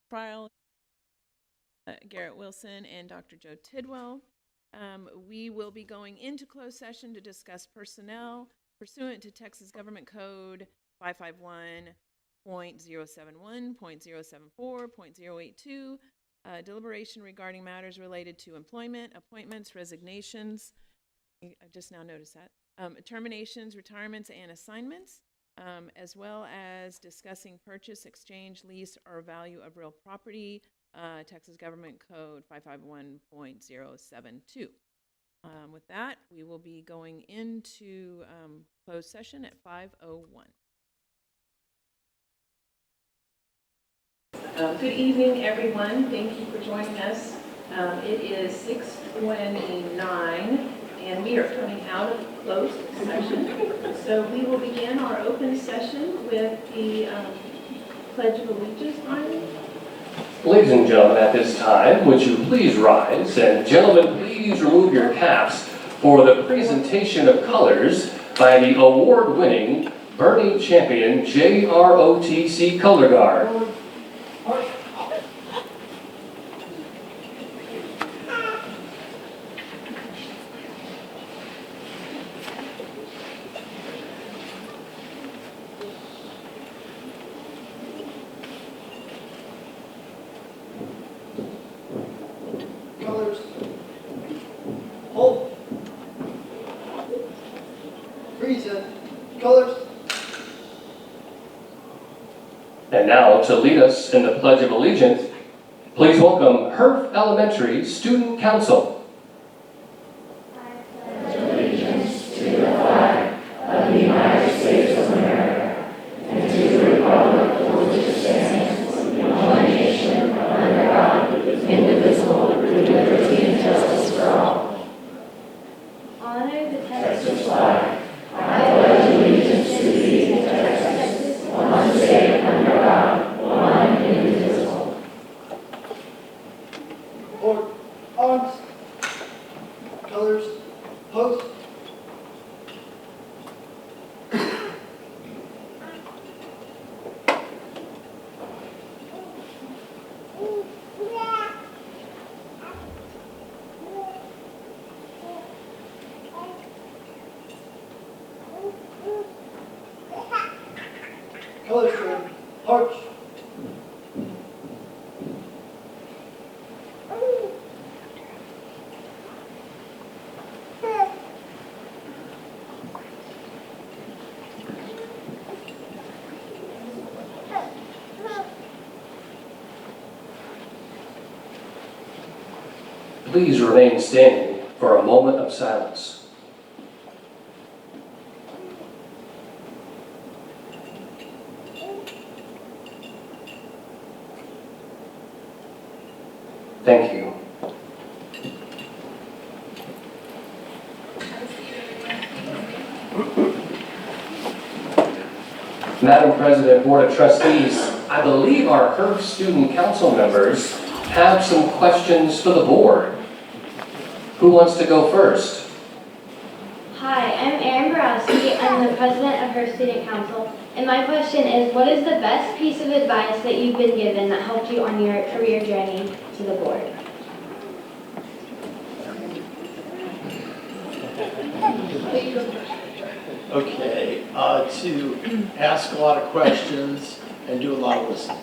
trial, Garrett Wilson and Dr. Joe Tidwell. We will be going into closed session to discuss personnel pursuant to Texas Government Code 551.071.074.082, deliberation regarding matters related to employment, appointments, resignations. I just now noticed that. Terminations, retirements, and assignments, as well as discussing purchase, exchange, lease, or value of real property, Texas Government Code 551.072. With that, we will be going into closed session at 5:01. Good evening, everyone. Thank you for joining us. It is 6:29, and we are coming out of closed session. So we will begin our open session with the Pledge of Allegiance. Ladies and gentlemen, at this time, would you please rise, and gentlemen, please remove your caps for the presentation of colors by the award-winning Bernie Champion JROTC Color Guard. And now, to lead us in the Pledge of Allegiance, please welcome Herf Elementary Student Council. I pledge allegiance to the flag of the United States of America and to the republic for which it stands, one nation, under God, indivisible, with liberty and justice for all. Honor the Texas flag. I pledge allegiance to thee, Texas, one state under God, one indivisible. Arms, colors, post. Color string, arch. Please remain standing for a moment of silence. Thank you. Madam President, Board of Trustees, I believe our Herf Student Council members have some questions for the board. Who wants to go first? Hi, I'm Erin Borowski. I'm the president of her student council. And my question is, what is the best piece of advice that you've been given that helped you on your career journey to the board? Okay, to ask a lot of questions and do a lot of listening.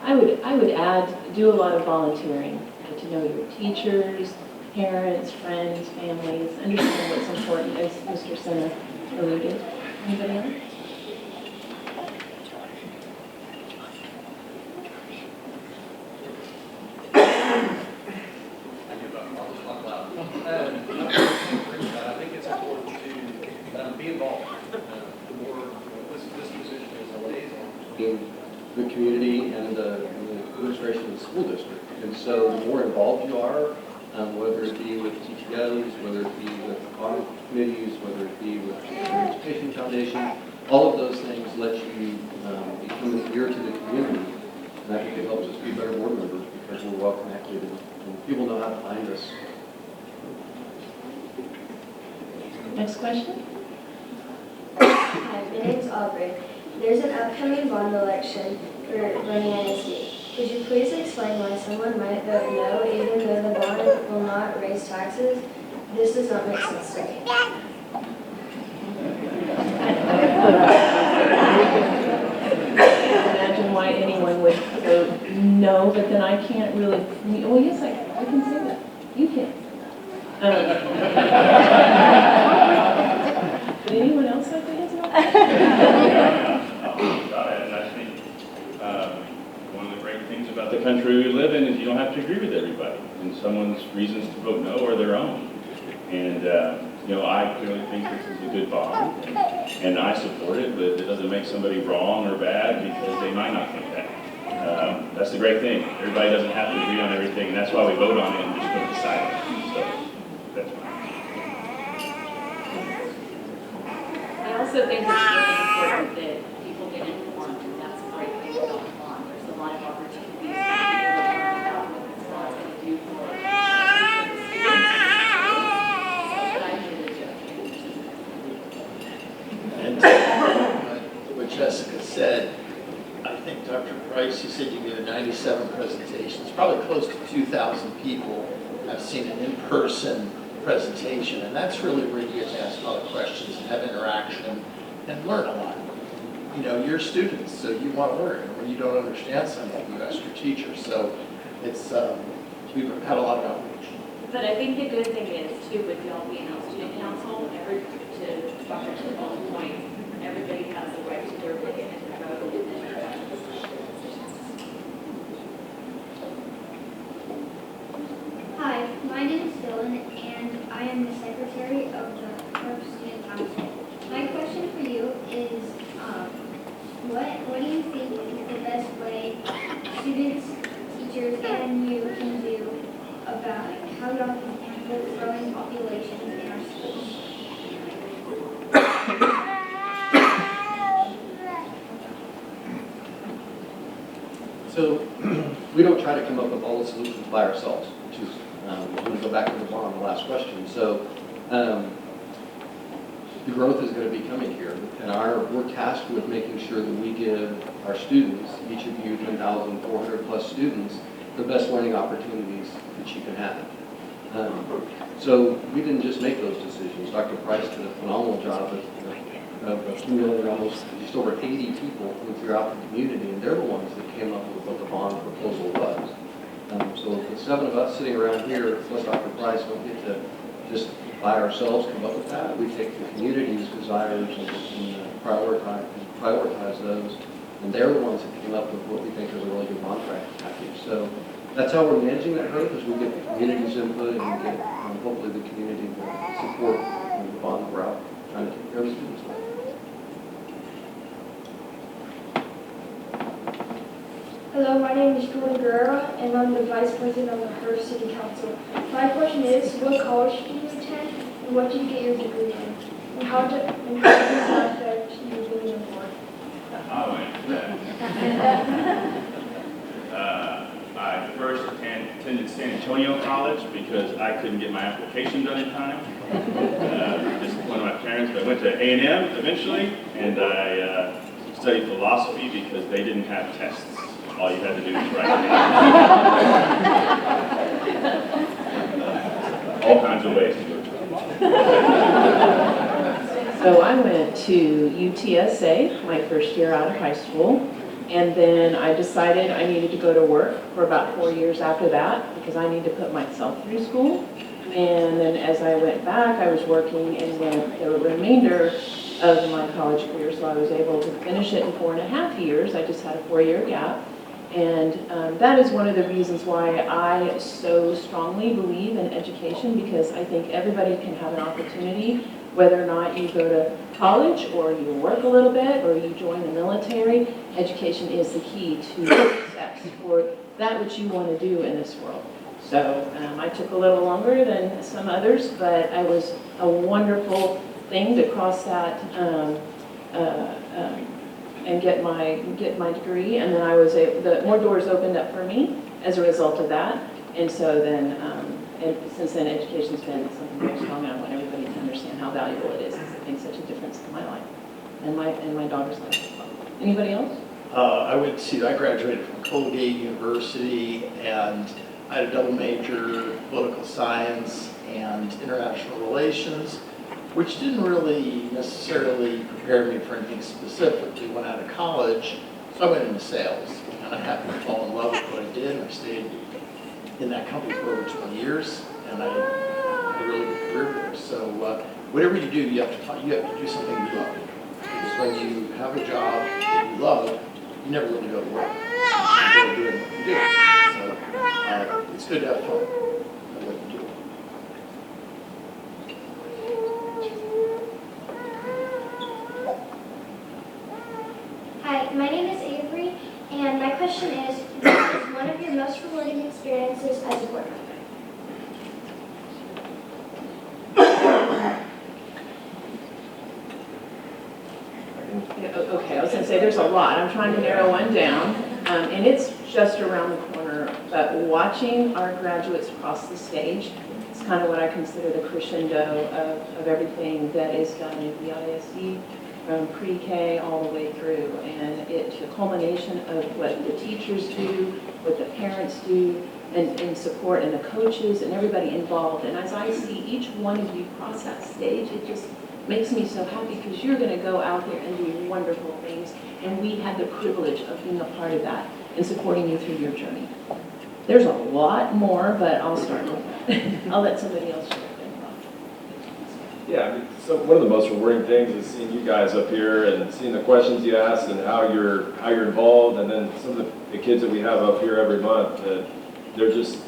I would add, do a lot of volunteering. Get to know your teachers, parents, friends, families, understand what's important, as Mr. Senna alluded. Anybody else? I think it's important to be involved. The board, this position is a liaison between the community and the administration of the school district. And so the more involved you are, whether it be with TTOs, whether it be with audit committees, whether it be with the Education Foundation, all of those things let you become an ear to the community. And I think it helps us be better board members because we're well connected and people know how to find us. Next question? Hi, my name's Aubrey. There's an upcoming bond election for running ISD. Would you please explain why someone might vote no even though the bond will not raise taxes? This does not make sense to me. Imagine why anyone would vote no, but then I can't really, well, yes, I can say that. You can. Did anyone else have their hands up? And I think one of the great things about the country we live in is you don't have to agree with everybody. And someone's reasons to vote no are their own. And, I clearly think this is a good bond, and I support it, but it doesn't make somebody wrong or bad because they might not think that. That's the great thing. Everybody doesn't have to agree on everything, and that's why we vote on it and just put it aside. So, that's fine. I also think it's really important that people get informed, and that's a great thing about the bond. There's a lot of opportunities for people to learn about what this law is going to do for the students. But I really do. And what Jessica said, I think Dr. Price, you said you gave 97 presentations, probably close to 2,000 people have seen an in-person presentation, and that's really where you get to ask a lot of questions and have interaction and learn a lot. You're students, so you want to learn. And when you don't understand something, you ask your teacher. So it's, we've had a lot of outreach. But I think the good thing is, too, with y'all being on student council, to Dr. Tidwell's point, everybody has the right to their opinion and to vote and interact with Hi, my name is Dylan, and I am the secretary of the First Student Council. My question for you is, what do you think is the best way students, teachers, and you can do about how y'all can handle growing populations in our schools? So we don't try to come up with all the solutions by ourselves, which is, I'm going to go back to the bond, the last question. So the growth is going to be coming here, and we're tasked with making sure that we give our students, each of you 10,400 plus students, the best learning opportunities that you can have. So we didn't just make those decisions. Dr. Price did a phenomenal job of accumulating almost just over 80 people from throughout the community, and they're the ones that came up with what the bond proposal was. So the 7 of us sitting around here, plus Dr. Price, don't get to just by ourselves come up with that. We take the community's desires and prioritize those, and they're the ones that came up with what we think is a really good bond package. So that's how we're managing that growth, is we get the community's input and we get hopefully the community will support the bond we're out trying to take care of the students. Hello, my name is Jordan Guerrero, and I'm the Vice President of the Hearst City Council. My question is, what college do you attend, and what do you get your degree in? And how does that affect you being on board? I first attended San Antonio College because I couldn't get my application done in time. Disappointed my parents, but I went to A&M eventually, and I studied philosophy because they didn't have tests. All you had to do was write it down. All kinds of ways to go to it. So I went to UTSA my first year out of high school, and then I decided I needed to go to work for about 4 years after that because I needed to put myself through school. And then as I went back, I was working in the remainder of my college career, so I was able to finish it in 4.5 years. I just had a 4-year gap. And that is one of the reasons why I so strongly believe in education, because I think everybody can have an opportunity, whether or not you go to college or you work a little bit or you join the military. Education is the key to success for that which you want to do in this world. So I took a little longer than some others, but it was a wonderful thing to cross that and get my degree, and then I was able, more doors opened up for me as a result of that, and so then, and since then, education's been something very strong. I want everybody to understand how valuable it is. It's making such a difference in my life and my daughter's life as well. Anybody else? I graduated from Colgate University, and I had a double major, political science and international relations, which didn't really necessarily prepare me for anything specifically when out of college. So I went into sales, and I happened to fall in love with what I did, and I stayed in that company for over 20 years, and I had a really good career there. So whatever you do, you have to do something you love. Because when you have a job that you love, you never really go to work. You go doing what you do. So it's good to have fun at what you do. Hi, my name is Avery, and my question is, what is one of your most rewarding experiences as a board member? Okay, I was gonna say, there's a lot. I'm trying to narrow one down, and it's just around the corner. But watching our graduates cross the stage, it's kind of what I consider the crescendo of everything that is done in BISD, from pre-K all the way through. And it's the culmination of what the teachers do, what the parents do, and support, and the coaches, and everybody involved. And as I see each one of you cross that stage, it just makes me so happy, because you're going to go out there and do wonderful things, and we had the privilege of being a part of that and supporting you through your journey. There's a lot more, but I'll start with that. I'll let somebody else share. Yeah, I mean, so one of the most rewarding things is seeing you guys up here and seeing the questions you ask and how you're involved, and then some of the kids that we have up here every month, they're just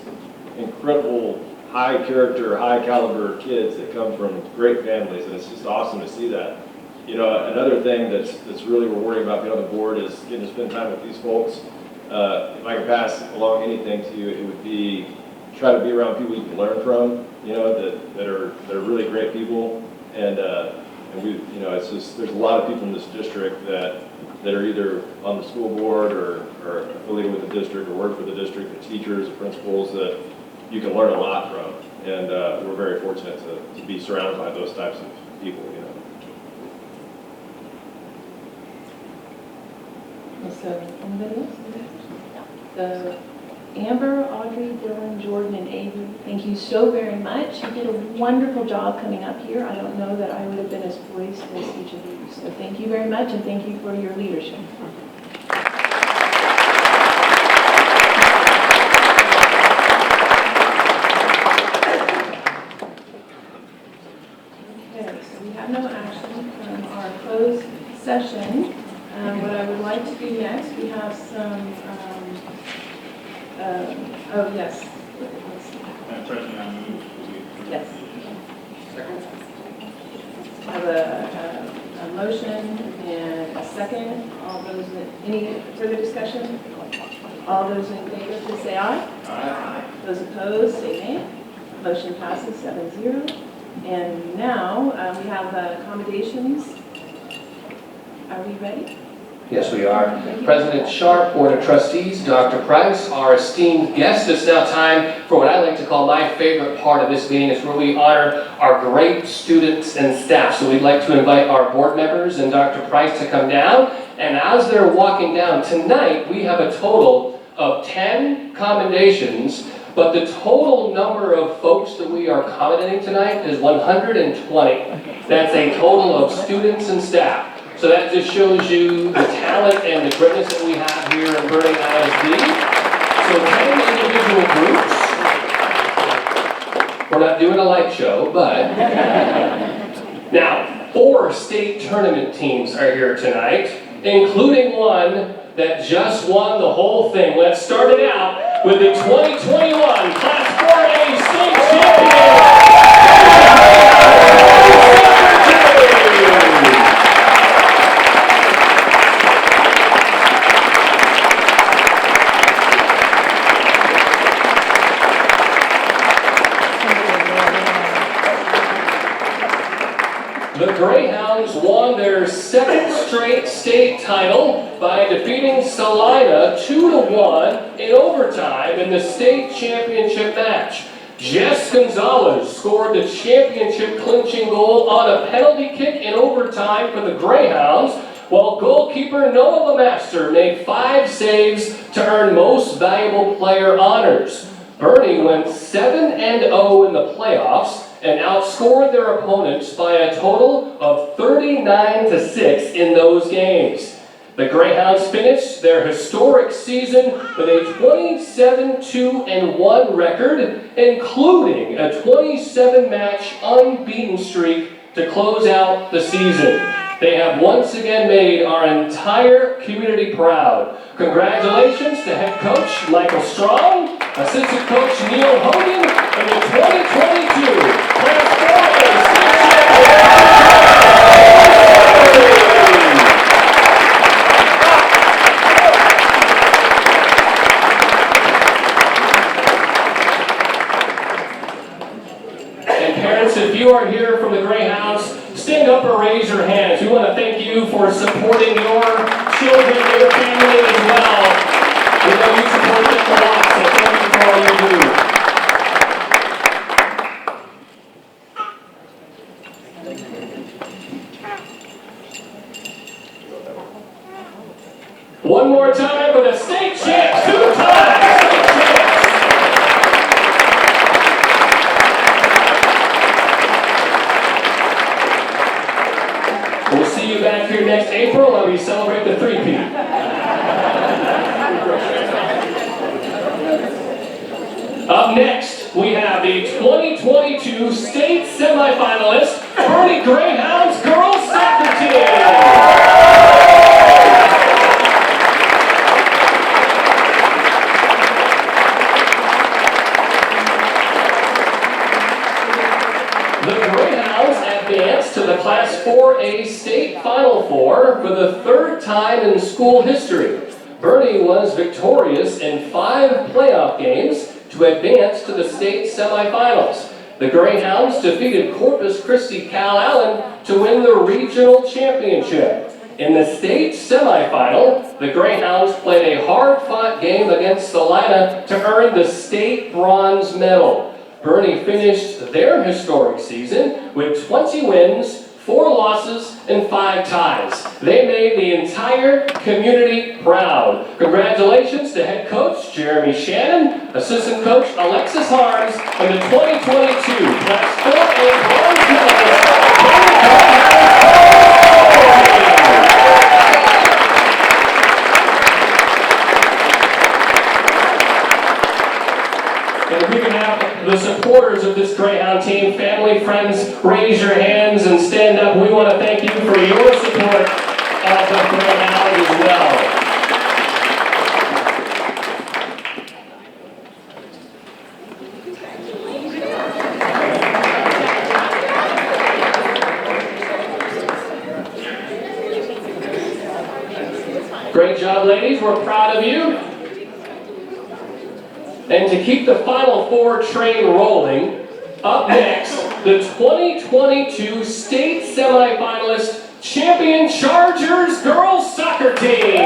incredible, high character, high caliber kids that come from great families, and it's just awesome to see that. You know, another thing that's really rewarding about being on the board is getting to spend time with these folks. If I could pass along anything to you, it would be try to be around people you can learn from. You know, that are really great people, and we, you know, it's just there's a lot of people in this district that are either on the school board or affiliated with the district or work for the district, the teachers, the principals that you can learn a lot from, and we're very fortunate to be surrounded by those types of people, you know. So, anybody else? The Amber, Audrey, Dylan, Jordan, and Avery, thank you so very much. You did a wonderful job coming up here. I don't know that I would have been as poised as each of you. So thank you very much, and thank you for your leadership. Okay, so we have no action from our closed session. What I would like to do next, we have some, oh yes. Madam President, I move. Yes. I have a motion and a second. All those, any further discussion? All those in favor, please say aye. Aye. Those opposed, say nay. Motion passes 7-0. And now we have accommodations. Are we ready? Yes, we are. President Sharp, Board of Trustees, Dr. Price, our esteemed guest. It's now time for what I like to call my favorite part of this meeting. It's where we honor our great students and staff. So we'd like to invite our board members and Dr. Price to come down. And as they're walking down tonight, we have a total of 10 commendations, but the total number of folks that we are commending tonight is 120. That's a total of students and staff. So that just shows you the talent and the greatness that we have here in Burning ISD. So 10 individual groups. We're not doing a light show, but now 4 state tournament teams are here tonight, including one that just won the whole thing. Let's start it out with the 2021 Class 4A State Champion. The Greyhounds won their 2nd straight state title by defeating Salina 2-1 in overtime in the state championship match. Jess Gonzalez scored the championship clinching goal on a penalty kick in overtime for the Greyhounds, while goalkeeper Noah Lemaster made 5 saves to earn Most Valuable Player honors. Bernie went 7-0 in the playoffs and outscored their opponents by a total of 39-6 in those games. The Greyhounds finished their historic season with a 27-2-1 record, including a 27-match unbeaten streak to close out the season. They have once again made our entire community proud. Congratulations to head coach Michael Strong, assistant coach Neil Hogan, and the 2022 Class 4A State And parents, if you are here from the Greyhounds, stand up or raise your hands. We want to thank you for supporting your children and your family as well. We know you support them a lot, so thank you for all you do. One more time for the state champs, 2 times state champs. We'll see you back here next April when we celebrate the 3-peat. Up next, we have the 2022 state semifinalist, Bernie Greyhounds girls soccer team. Advanced to the Class 4A State Final Four for the 3rd time in school history. Bernie was victorious in 5 playoff games to advance to the state semifinals. The Greyhounds defeated Corpus Christi Cal Allen to win the regional championship. In the state semifinal, the Greyhounds played a hard-fought game against Salina to earn the state bronze medal. Bernie finished their historic season with 20 wins, 4 losses, and 5 ties. They made the entire community proud. Congratulations to head coach Jeremy Shannon, assistant coach Alexis Harms, and the 2022 Class 4A bronze medalist, And if we can have the supporters of this Greyhound team, family, friends, raise your hands and stand up. We want to thank you for your support of the Greyhound as well. Great job, ladies. We're proud of you. And to keep the Final Four train rolling, up next, the 2022 state semifinalist champion Chargers girls soccer team.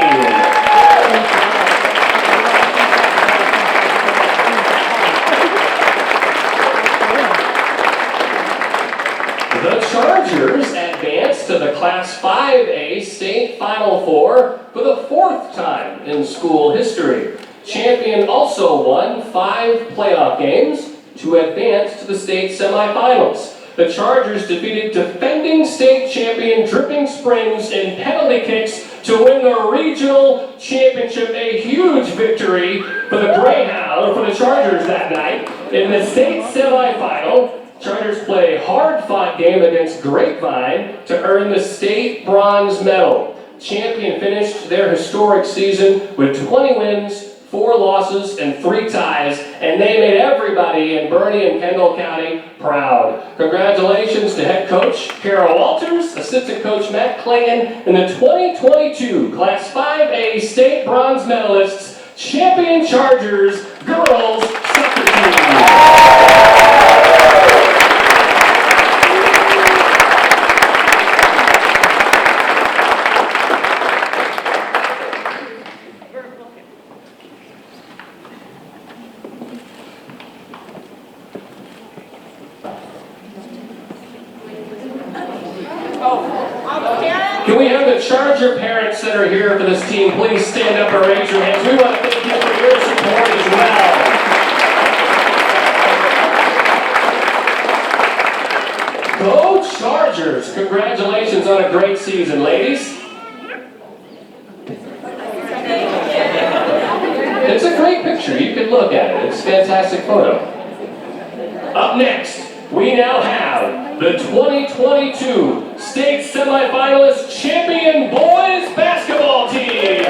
The Chargers advanced to the Class 5A state Final Four for the 4th time in school history. Champion also won 5 playoff games to advance to the state semifinals. The Chargers defeated defending state champion Dripping Springs in penalty kicks to win the regional championship, a huge victory for the for the Chargers that night. In the state semifinal, Chargers played a hard-fought game against Grapevine to earn the state bronze medal. Champion finished their historic season with 20 wins, 4 losses, and 3 ties, and they made everybody in Bernie and Kendall County proud. Congratulations to head coach Carol Walters, assistant coach Matt Clayton, and the 2022 Class 5A state bronze medalists, champion Chargers girls soccer team. Can we have the the Charger parents that are here for this team, please stand up and raise your hands. We want to thank you for your support as well. Go Chargers! Congratulations on a great season, ladies. It's a great picture. You can look at it. It's a fantastic photo. Up next, we now have the 2022 state semifinalist champion boys basketball team.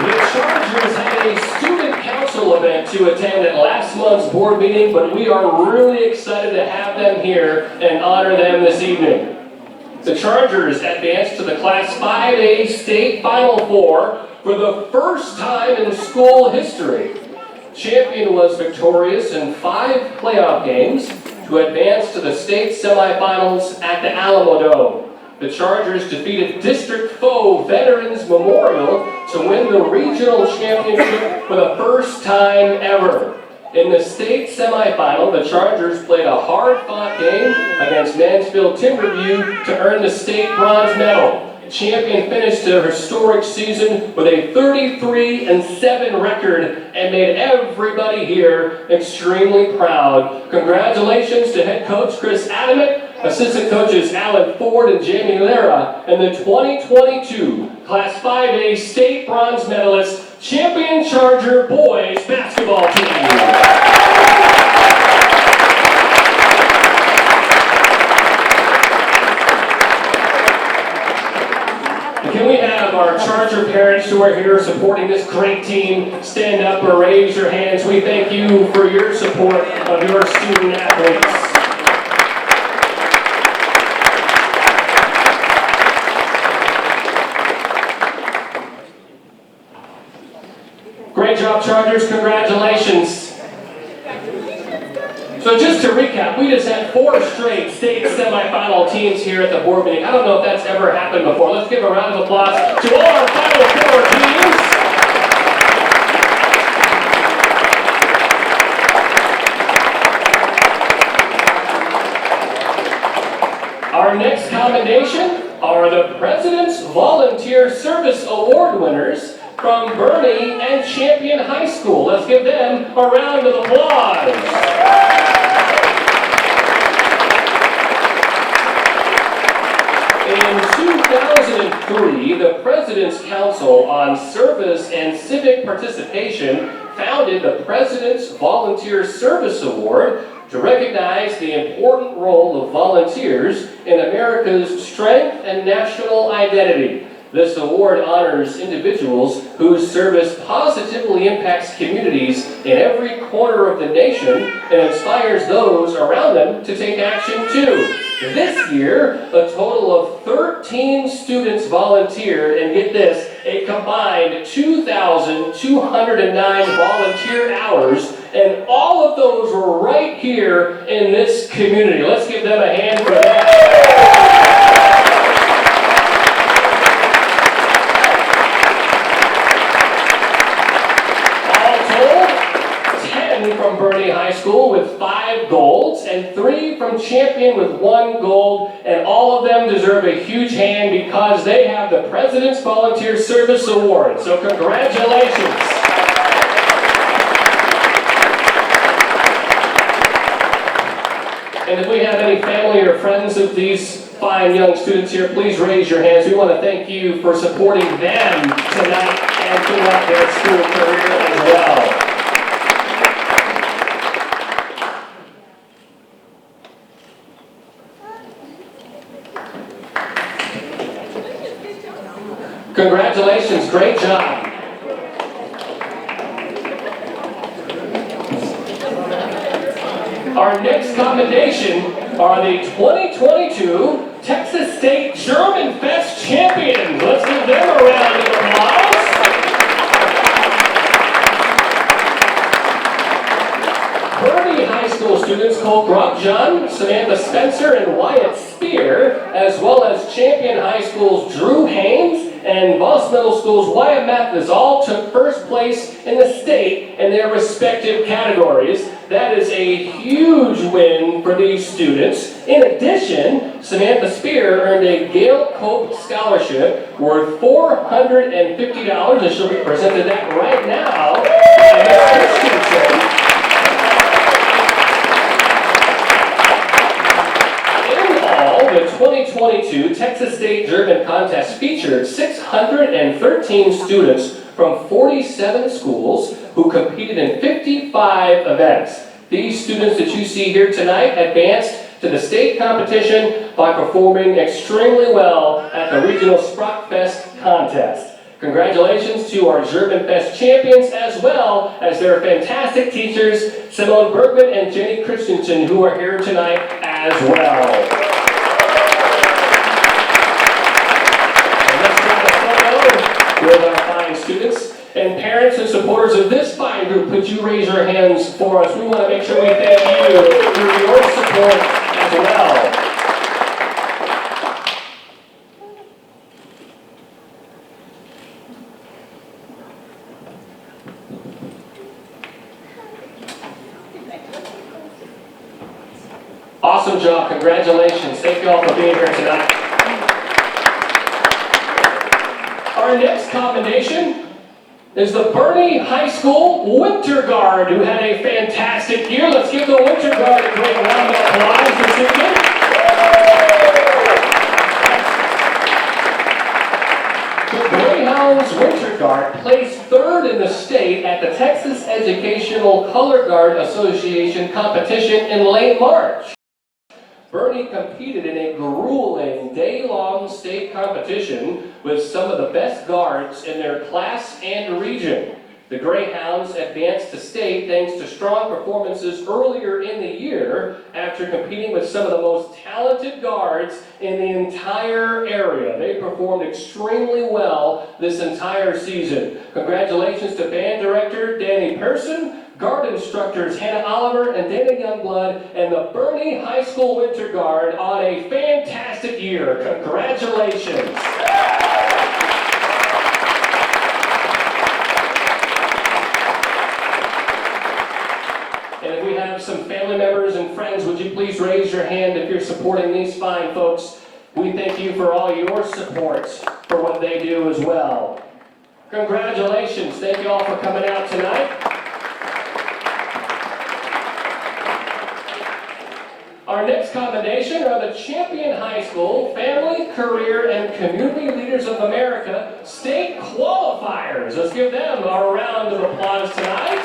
The Chargers had a student council event to attend at last month's board meeting, but we are really excited to have them here and honor them this evening. The Chargers advanced to the Class 5A State Final Four for the first time in school history. Champion was victorious in 5 playoff games to advance to the state semifinals at the Alamo Dome. The Chargers defeated district foe Veterans Memorial to win the regional championship for the first time ever. In the state semifinal, the Chargers played a hard-fought game against Mansfield Timberview to earn the state bronze medal. Champion finished their historic season with a 33-7 record and made everybody here extremely proud. Congratulations to head coach Chris Adamick, assistant coaches Alan Ford and Jamie Lara, and the 2022 Class 5A state bronze medalist champion Charger boys basketball team. Can we have our Charger parents who are here supporting this great team stand up or raise your hands? We thank you for your support of your student athletes. Great job, Chargers. Congratulations. So just to recap, we just had 4 straight state semifinal teams here at the board meeting. I don't know if that's ever happened before. Let's give a round of applause to all our Final Four teams. Our next commendation are the President's Volunteer Service Award winners from Bernie and Champion High School. Let's give them a round of applause. In 2003, the President's Council on Service and Civic Participation founded the President's Volunteer Service Award to recognize the important role of volunteers in America's strength and national identity. This award honors individuals whose service positively impacts communities in every corner of the nation and inspires those around them to take action too. This year, a total of 13 students volunteered, and get this, a combined 2,209 volunteer hours, and all of those were right here in this community. Let's give them a hand for that. From Bernie High School with 5 golds and 3 from Champion with 1 gold, and all of them deserve a huge hand because they have the President's Volunteer Service Award. So congratulations. And if we have any family or friends of these fine young students here, please raise your hands. We want to thank you for supporting them tonight and throughout their school career as well. Congratulations, great job. Our next commendation are the 2022 Texas State German Fest champions. Let's give them a round of applause. Bernie High School students Cole Grobjohn, Samantha Spencer, and Wyatt Spear, as well as Champion High School's Drew Haynes and Voss Middle School's Wyatt Methodist all took first place in the state in their respective categories. That is a huge win for these students. In addition, Samantha Spear earned a Gail Cope Scholarship worth $450, and she'll be presented that right now by Ms. Christensen. The 2022 Texas State German Contest featured 613 students from 47 schools who competed in 55 events. These students that you see here tonight advanced to the state competition by performing extremely well at the regional Sprockfest contest. Congratulations to our German Fest champions as well as their fantastic teachers, Simone Bergman and Jenny Christensen, who are here tonight as well. With our fine students and parents and supporters of this fine group, could you raise your hands for us? We want to make sure we thank you for your support as well. Awesome job, congratulations. Thank you all for being here tonight. Our next commendation is the Bernie High School Winter Guard, who had a fantastic year. Let's give the Winter Guard a great round of applause this evening. The Greyhounds Winter Guard placed third in the state at the Texas Educational Color Guard Association competition in late March. Bernie competed in a grueling day-long state competition with some of the best guards in their class and region. The Greyhounds advanced to state thanks to strong performances earlier in the year after competing with some of the most talented guards in the entire area. They performed extremely well this entire season. Congratulations to band director Danny Pearson, guard instructors Hannah Oliver and Dana Youngblood, and the Bernie High School Winter Guard on a fantastic year. Congratulations. And if we have some family members and friends, would you please raise your hand if you're supporting these fine folks? We thank you for all your support for what they do as well. Congratulations. Thank you all for coming out tonight. Our next commendation are the Champion High School Family, Career, and Community Leaders of America State Qualifiers. Let's give them a round of applause tonight.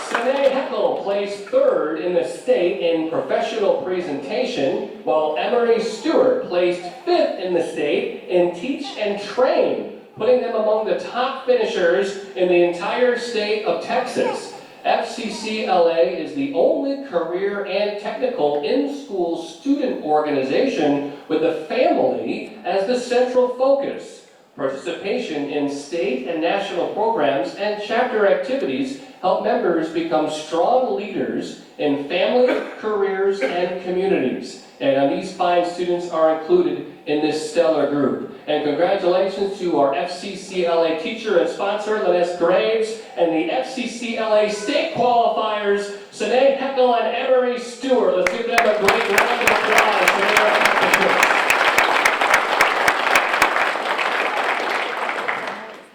Sine Heckel placed third in the state in professional presentation, while Emery Stewart placed fifth in the state in teach and train, putting them among the top finishers in the entire state of Texas. FCCLA is the only career and technical in-school student organization with the family as the central focus. Participation in state and national programs and chapter activities help members become strong leaders in family, careers, and communities. And these fine students are included in this stellar group. And congratulations to our FCCLA teacher and sponsor, Lynette Graves, and the FCCLA state qualifiers, Sinead Heckel and Emery Stewart. Let's give them a great round of applause for their accomplishments.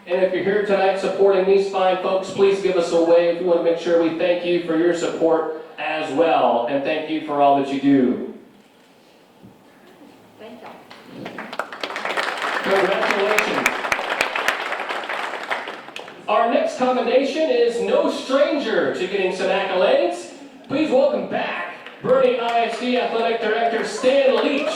And if you're here tonight supporting these fine folks, please give us a wave. We want to make sure we thank you for your support as well. And thank you for all that you do. Thank you. Congratulations. Our next commendation is no stranger to getting some accolades. Please welcome back Bernie ISD Athletic Director Stan Leach.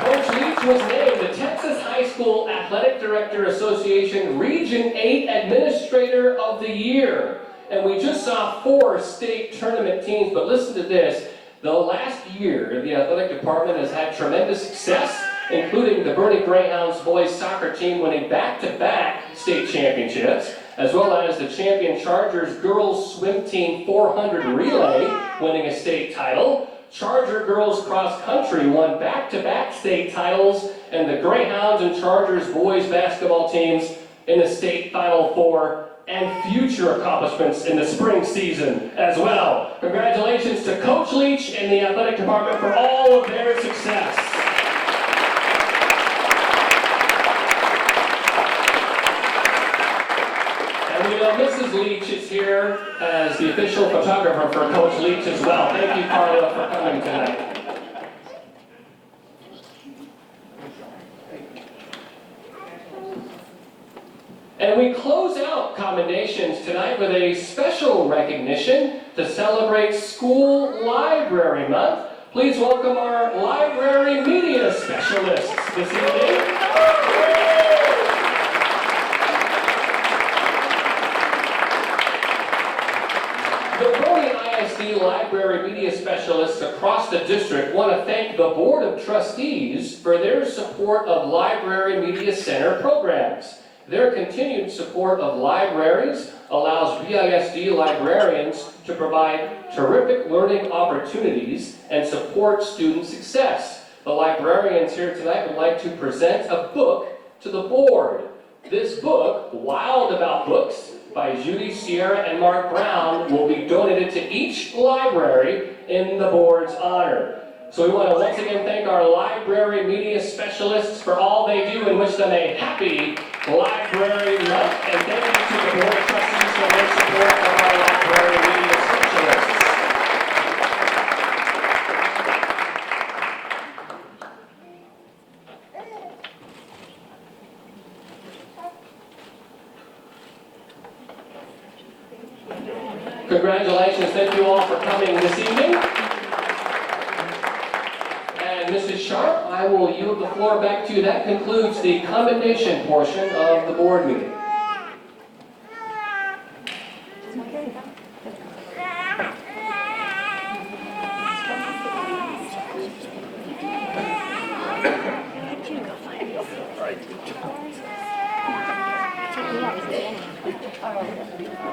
Coach Leach was named the Texas High School Athletic Director Association Region 8 Administrator of the Year. And we just saw 4 state tournament teams, but listen to this. The last year, the athletic department has had tremendous success, including the Bernie Greyhounds boys soccer team winning back-to-back state championships, as well as the champion Chargers girls swim team 400 relay, winning a state title. Charger girls cross country won back-to-back state titles, and the Greyhounds and Chargers boys basketball teams in the state Final Four, and future accomplishments in the spring season as well. Congratulations to Coach Leach and the athletic department for all of their success. And we know Mrs. Leach is here as the official photographer for Coach Leach as well. Thank you, Carla, for coming tonight. And we close out commendations tonight with a special recognition to celebrate School Library Month. Please welcome our library media specialists this evening. The Bernie ISD library media specialists across the district want to thank the Board of Trustees for their support of Library Media Center programs. Their continued support of libraries allows BISD librarians to provide terrific learning opportunities and support student success. The librarians here tonight would like to present a book to the board. This book, Wild About Books, by Judy Sierra and Mark Brown, will be donated to each library in the board's honor. So we want to once again thank our library media specialists for all they do and wish them a happy Library Month. And thank you to the Board of Trustees for their support of our library media specialists. Congratulations, thank you all for coming this evening. And Mrs. Sharp, I will yield the floor back to you. That concludes the commendation portion of the board meeting.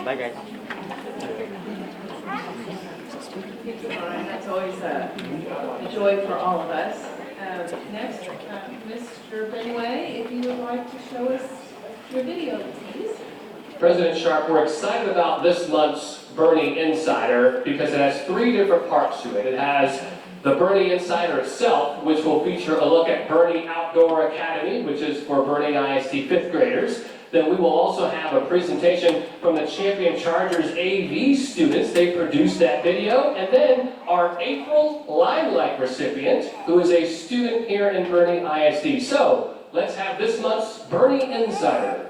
Bye, guys. That's always a joy for all of us. Next, Mr. Benway, if you would like to show us your video, please. President Sharp, we're excited about this month's Bernie Insider because it has 3 different parts to it. It has the Bernie Insider itself, which will feature a look at Bernie Outdoor Academy, which is for Bernie ISD 5th graders. Then we will also have a presentation from the Champion Chargers AV students. They produced that video. And then our April Limelight recipient, who is a student here in Bernie ISD. So let's have this month's Bernie Insider.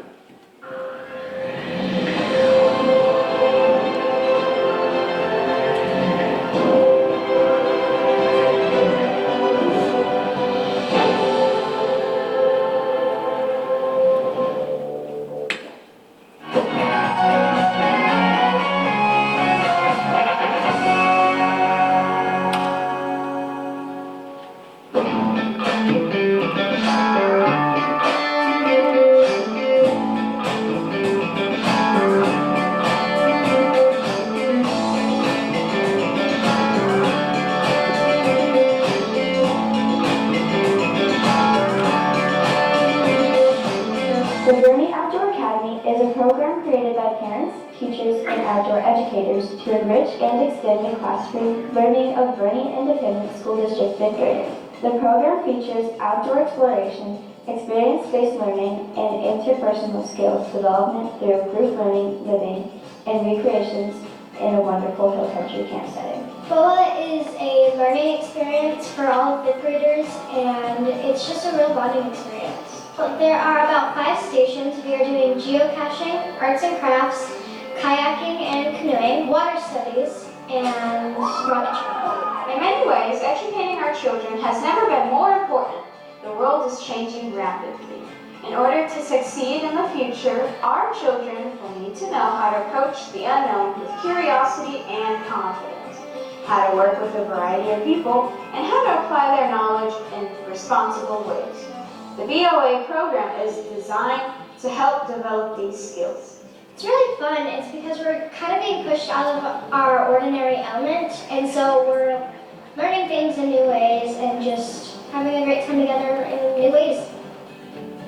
The Bernie Outdoor Academy is a program created by parents, teachers, and outdoor educators to enrich and extend the classroom learning of Bernie Independent School District 5th graders. The program features outdoor exploration, experience-based learning, and interpersonal skills development through group learning, living, and recreations in a wonderful hill country camp setting. BOA is a learning experience for all 5th graders, and it's just a real bonding experience. There are about 5 stations. We are doing geocaching, arts and crafts, kayaking and canoeing, water studies, and rocket travel. In many ways, educating our children has never been more important. The world is changing rapidly. In order to succeed in the future, our children will need to know how to approach the unknown with curiosity and confidence, how to work with a variety of people, and how to apply their knowledge in responsible ways. The BOA program is designed to help develop these skills. It's really fun. It's because we're kind of being pushed out of our ordinary element, and so we're learning things in new ways and just having a great time together in new ways.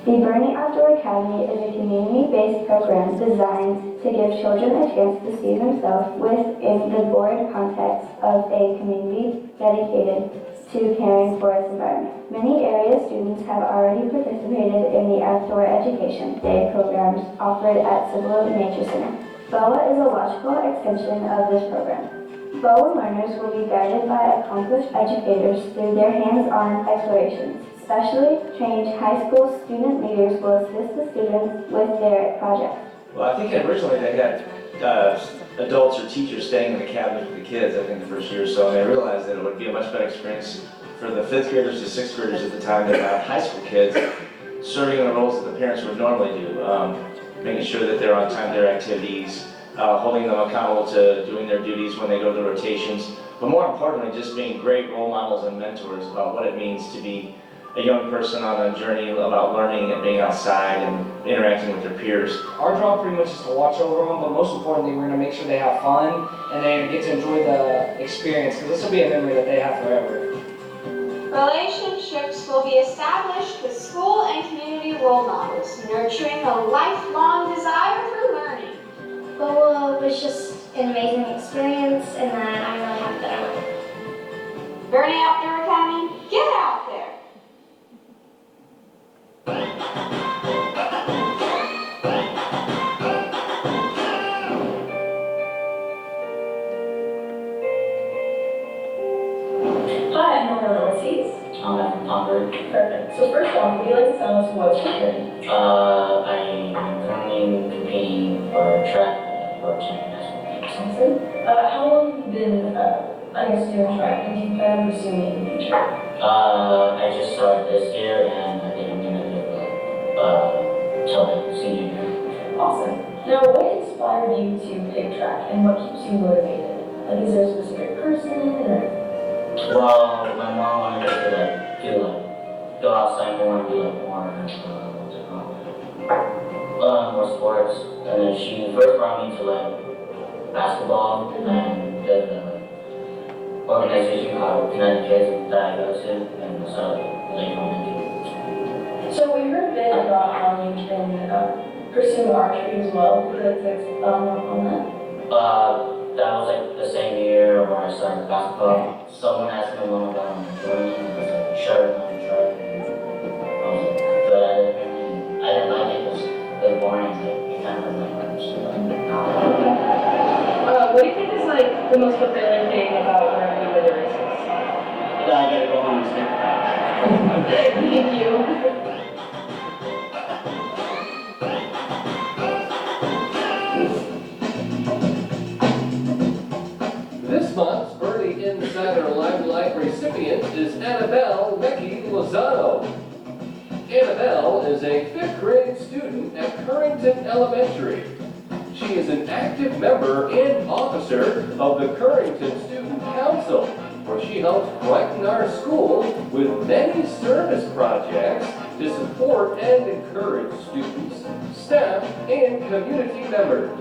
The Bernie Outdoor Academy is a community-based program designed to give children a chance to see themselves within the broad context of a community dedicated to caring for its environment. Many area students have already participated in the Outdoor Education Day programs offered at Civil Nature Center. BOA is a logical extension of this program. BOA learners will be guided by accomplished educators through their hands-on explorations. Specially trained high school student leaders will assist the students with their projects. Well, I think originally they had adults or teachers staying in the cabins with the kids, I think the first year or so, and they realized that it would be a much better experience for the 5th graders to 6th graders at the time to have high school kids serving in the roles that the parents would normally do, making sure that they're on time to their activities, holding them accountable to doing their duties when they go to the rotations, but more importantly, just being great role models and mentors about what it means to be a young person on a journey about learning and being outside and interacting with their peers. Our job pretty much is to watch over them, but most importantly, we're going to make sure they have fun and they get to enjoy the experience, because this will be a memory that they have forever. Relationships will be established with school and community role models, nurturing a lifelong desire for learning. BOA was just an amazing experience, and then I'm really happy that I went. Bernie Outdoor Academy, get out there! Hi, I'm one of the Trustees. I'm Concord. Perfect. So first off, would you like to tell us what you're doing? I'm currently competing for track for national team. How long have you been, doing track, and do you plan on pursuing in the future? I just started this year, and I think I'm gonna do till like senior year. Awesome. Now, what inspired you to pick track, and what keeps you motivated? Like, is there a specific person, or? Well, my mom wanted me to go outside more and do more, more sports. And then she first brought me to basketball, and then the organization called United Kids that I go to, and so they come. So we heard a bit about how you've been pursuing archery as well. Would you like to expound on that? That was the same year where I started basketball. Someone asked me when about joining, and I was like, sure, I'm sure. I was good at it, and I didn't like it because it was boring, it kind of like my what do you think is the most fulfilling thing about learning with the races? That I gotta go home and sleep. Thank you. This month's Birdie Insider Limelight recipient is Annabelle Becky Lozano. Annabelle is a 5th grade student at Currington Elementary. She is an active member and officer of the Currington Student Council, where she helps brighten our school with many service projects to support and encourage students, staff, and community members.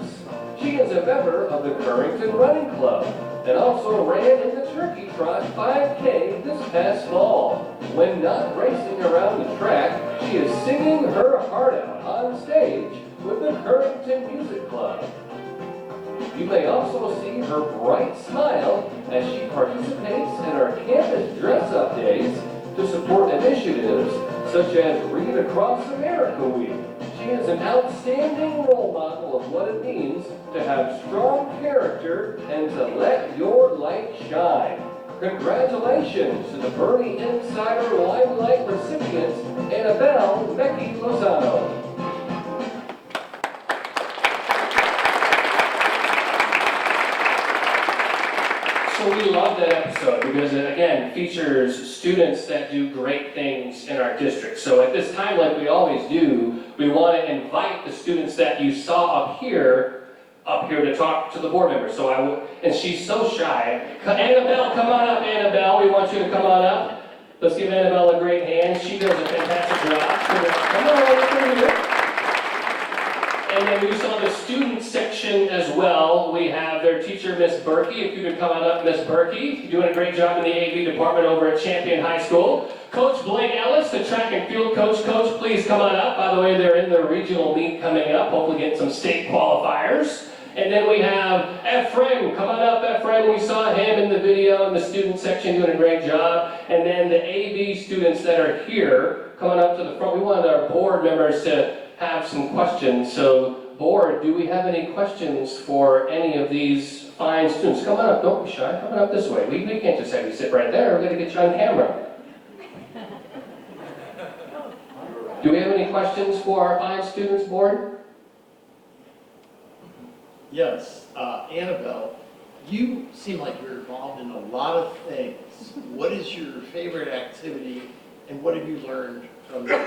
She is a member of the Currington Running Club and also ran in the Turkey Trot 5K this past fall. When not racing around the track, she is singing her heart out on stage with the Currington Music Club. You may also see her bright smile as she participates in our campus dress-up days to support initiatives such as Read Across America Week. She is an outstanding role model of what it means to have strong character and to let your light shine. Congratulations to the Bernie Insider Limelight recipient, Annabelle Becky Lozano. So we love that episode because it, again, features students that do great things in our district. So at this time, like we always do, we want to invite the students that you saw up here to talk to the board members. So and she's so shy. Annabelle, come on up, Annabelle. We want you to come on up. Let's give Annabelle a great hand. She does a fantastic job. Come on over here. And then we saw the student section as well. We have their teacher, Miss Berkey. If you could come on up, Miss Berkey. You're doing a great job in the AV department over at Champion High School. Coach Blake Ellis, the track and field coach. Coach, please come on up. By the way, they're in their regional meet coming up, hopefully getting some state qualifiers. And then we have Ephraim. Come on up, Ephraim. We saw him in the video in the student section doing a great job. And then the AV students that are here coming up to the front. We wanted our board members to have some questions. So, board, do we have any questions for any of these fine students? Come on up, don't be shy, come on up this way. We can't just have you sit right there, we're gonna get you on camera. Do we have any questions for our fine students, board? Yes, Annabelle, you seem like you're involved in a lot of things. What is your favorite activity and what have you learned from it?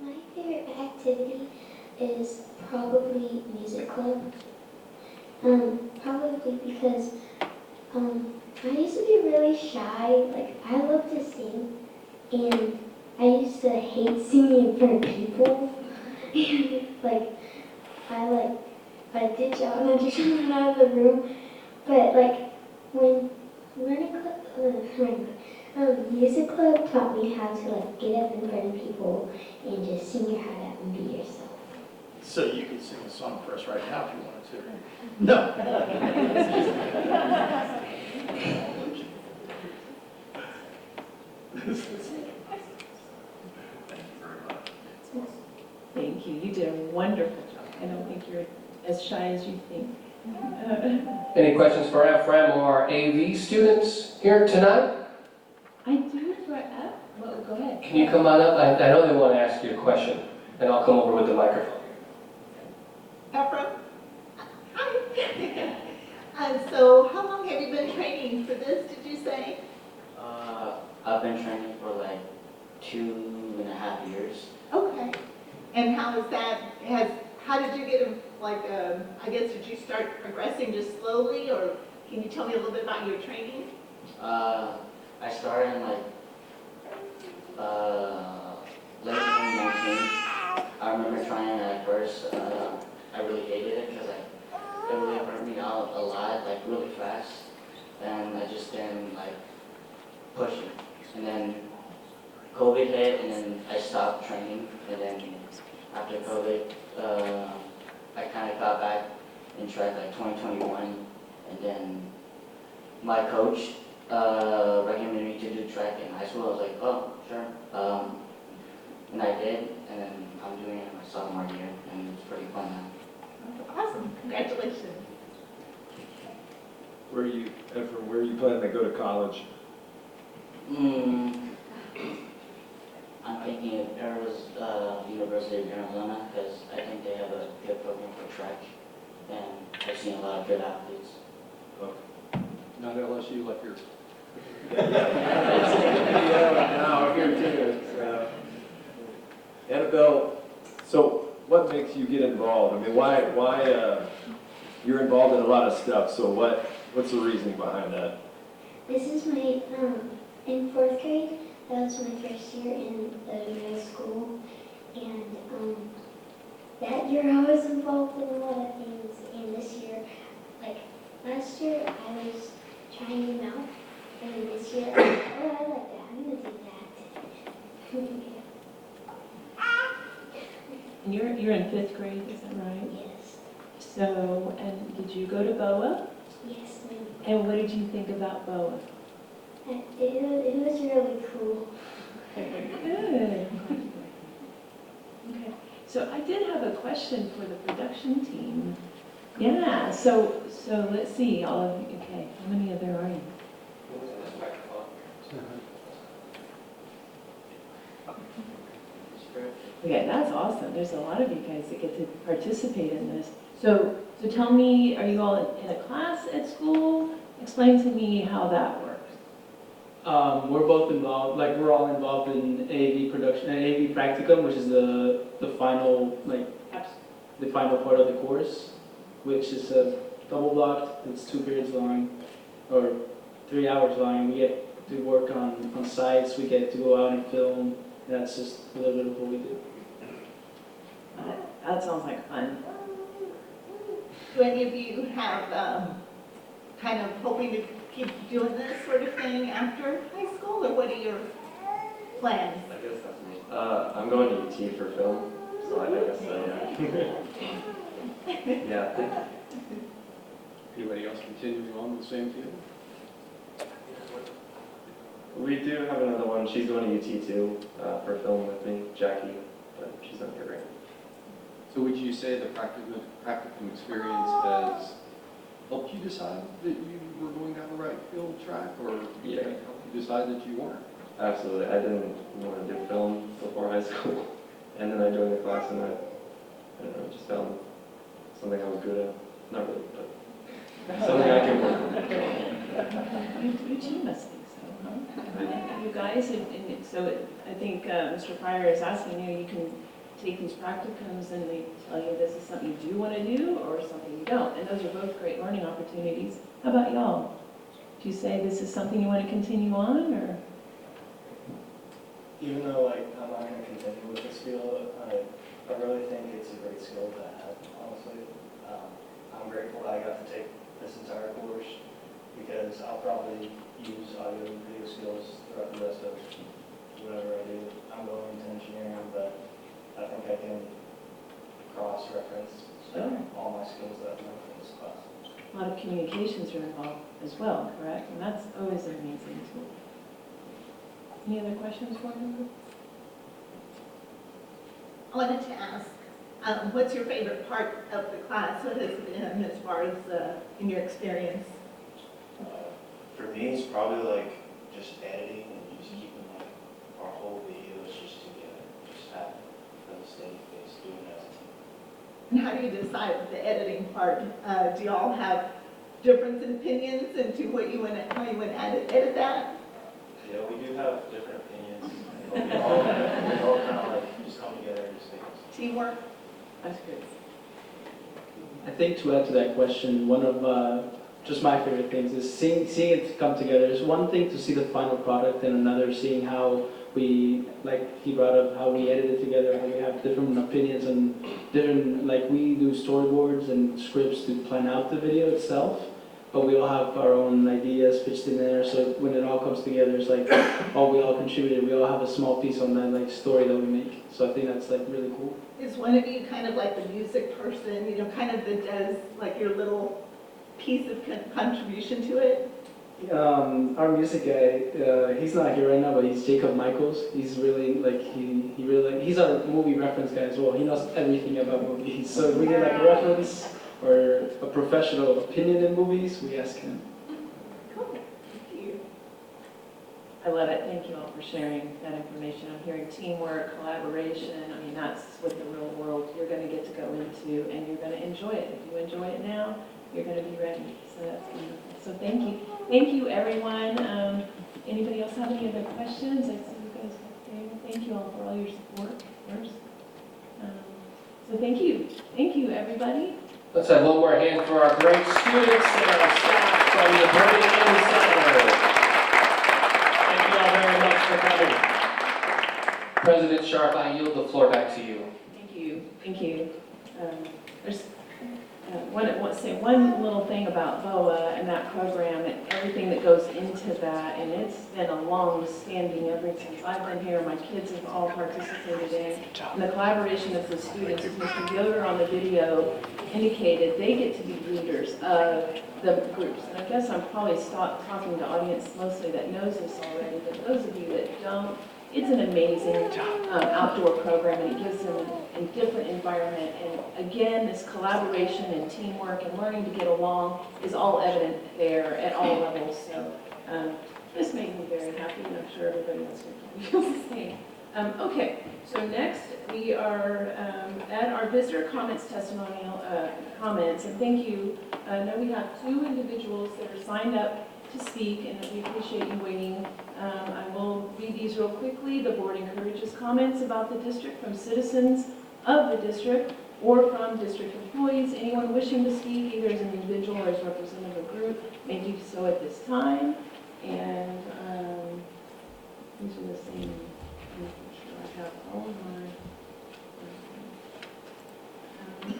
My favorite activity is probably music club. Probably because I used to be really shy. Like, I love to sing, and I used to hate singing in front of people. I did shout and I just ran out of the room. But when learning club, music club taught me how to get up in front of people and just sing your heart out and be yourself. So you could sing a song for us right now if you wanted to. No. Thank you. You did a wonderful job. I don't think you're as shy as you think. Any questions for Ephraim or our AV students here tonight? I do for F. Well, go ahead. Can you come on up? I know they want to ask you a question, and I'll come over with the microphone. Ephraim? Hi. So how long have you been training for this, did you say? I've been training for 2.5 years. Okay. And how is that, how did you get, I guess, did you start progressing just slowly, or can you tell me a little bit about your training? I started in late 2019. I remember trying it at first. I really hated it because it really hurt me out a lot, really fast. And I just didn't push it. And then COVID hit, and then I stopped training. And then after COVID, I kind of got back in track 2021. And then my coach recommended me to do track in high school. I was like, oh, sure. And I did, and then I'm doing it in my sophomore year, and it's pretty fun now. Awesome. Congratulations. Where are you planning to go to college? I'm thinking of University of Arizona, because I think they have a good program for track, and I've seen a lot of good athletes. Not LSU like yours. Now here too. Annabelle, so what makes you get involved? I mean, why you're involved in a lot of stuff, so what's the reasoning behind that? This is my, in 4th grade, that was my first year in the middle school, and that year I was involved in a lot of things, and this year, last year I was trying them out, and then this year, I like that, I'm gonna do that. And you're in 5th grade, is that right? Yes, So, and did you go to BOA? yes, ma'am. And what did you think about BOA? It was really cool. Good. Okay. So I did have a question for the production team. Yeah, so let's see, all of you, okay, how many of there are you? Okay, that's awesome. There's a lot of you guys that get to participate in this. So tell me, are you all in a class at school? Explain to me how that works. We're both involved, we're all involved in AV production, AV practicum, which is the final, the final part of the course, which is a double blocked, it's 2 periods long, or 3 hours long. We get to work on sites, we get to go out and film, and that's just a little bit of what we do. That sounds like fun. Do any of you have kind of hoping to keep doing this sort of thing after high school, or what are your plans? I guess that's me. I'm going to UT for film, so I guess yeah. Yeah. Anybody else continuing on the same field? We do have another one. She's going to UT too for film with me, Jackie, but she's not here right now. So would you say the practicum experience has helped you decide that you were going down the right field track, or Yeah. maybe helped you decide that you weren't? Absolutely. I didn't want to do film before high school, and then I joined the class and I don't know, just found something I was good at. Not really, but something I can work with. You too must think so, huh? You guys, and so I think Mr. Pryor is asking you, you can take these practicums and they tell you this is something you do want to do or something you don't. And those are both great learning opportunities. How about y'all? Do you say this is something you want to continue on, or? Even though I'm not going to continue with this field, I really think it's a great skill to have, honestly. I'm grateful that I got to take this entire course because I'll probably use audio and video skills throughout the rest of whatever I do. I'm going into engineering, but I think I can cross-reference all my skills that I've learned from this class. A lot of communications are involved as well, correct? And that's always an amazing tool. Any other questions for him? I wanted to ask, what's your favorite part of the class? What has it been as far as in your experience? For me, it's probably just editing and just keeping our whole videos just together, just having a steady pace doing it as a team. And how do you decide the editing part? Do you all have difference in opinions into how you want to edit that? Yeah, we do have different opinions. But we all kind of just come together and just make it. Teamwork? That's good. I think to add to that question, one of just my favorite things is seeing it come together. It's one thing to see the final product, and another seeing how we, like he brought up, how we edit it together, how we have different opinions and different, we do storyboards and scripts to plan out the video itself, but we all have our own ideas pitched in there, so when it all comes together, it's we all contributed, we all have a small piece on that story that we make. So I think that's really cool. Is one of you kind of like the music person, kind of that does your little piece of contribution to it? Our music guy, he's not here right now, but he's Jacob Michaels. He's really he really he's our movie reference guy as well. He knows everything about movies. So if we get a reference or a professional opinion in movies, we ask him. Cool. Thank you. I love it. Thank you all for sharing that information. I'm hearing teamwork, collaboration. I mean, that's what the real world you're going to get to go into, and you're going to enjoy it. If you enjoy it now, you're going to be ready. So that's wonderful. So thank you. Thank you, everyone. Anybody else have any other questions? I see you guys up there. Thank you all for all your support, of course. So thank you. Thank you, everybody. Let's have one more hand for our great students and our staff from the Burning Center. Thank you all very much for coming. President Sharp, I yield the floor back to you. Thank you. Thank you. There's one little thing about BOA and that program and everything that goes into that, and it's been a long-standing ever since I've been here. My kids have all participated in, and the collaboration of the students, as Mr. Yoder on the video indicated, they get to be leaders of the groups. And I guess I'm probably talking to audience mostly that knows this already, but those of you that don't, it's an amazing outdoor program, and it gives them a different environment. And again, this collaboration and teamwork and learning to get along is all evident there at all levels. So this made me very happy, and I'm sure everybody else feels the same. Okay, so next we are at our visitor comments testimonial comments, and thank you. I know we have 2 individuals that are signed up to speak, and we appreciate you waiting. I will read these real quickly. The board encourages comments about the district from citizens of the district or from district employees. Anyone wishing to speak, either as an individual or as representative of a group, may do so at this time. And these are the same. I'm sure I have all of my.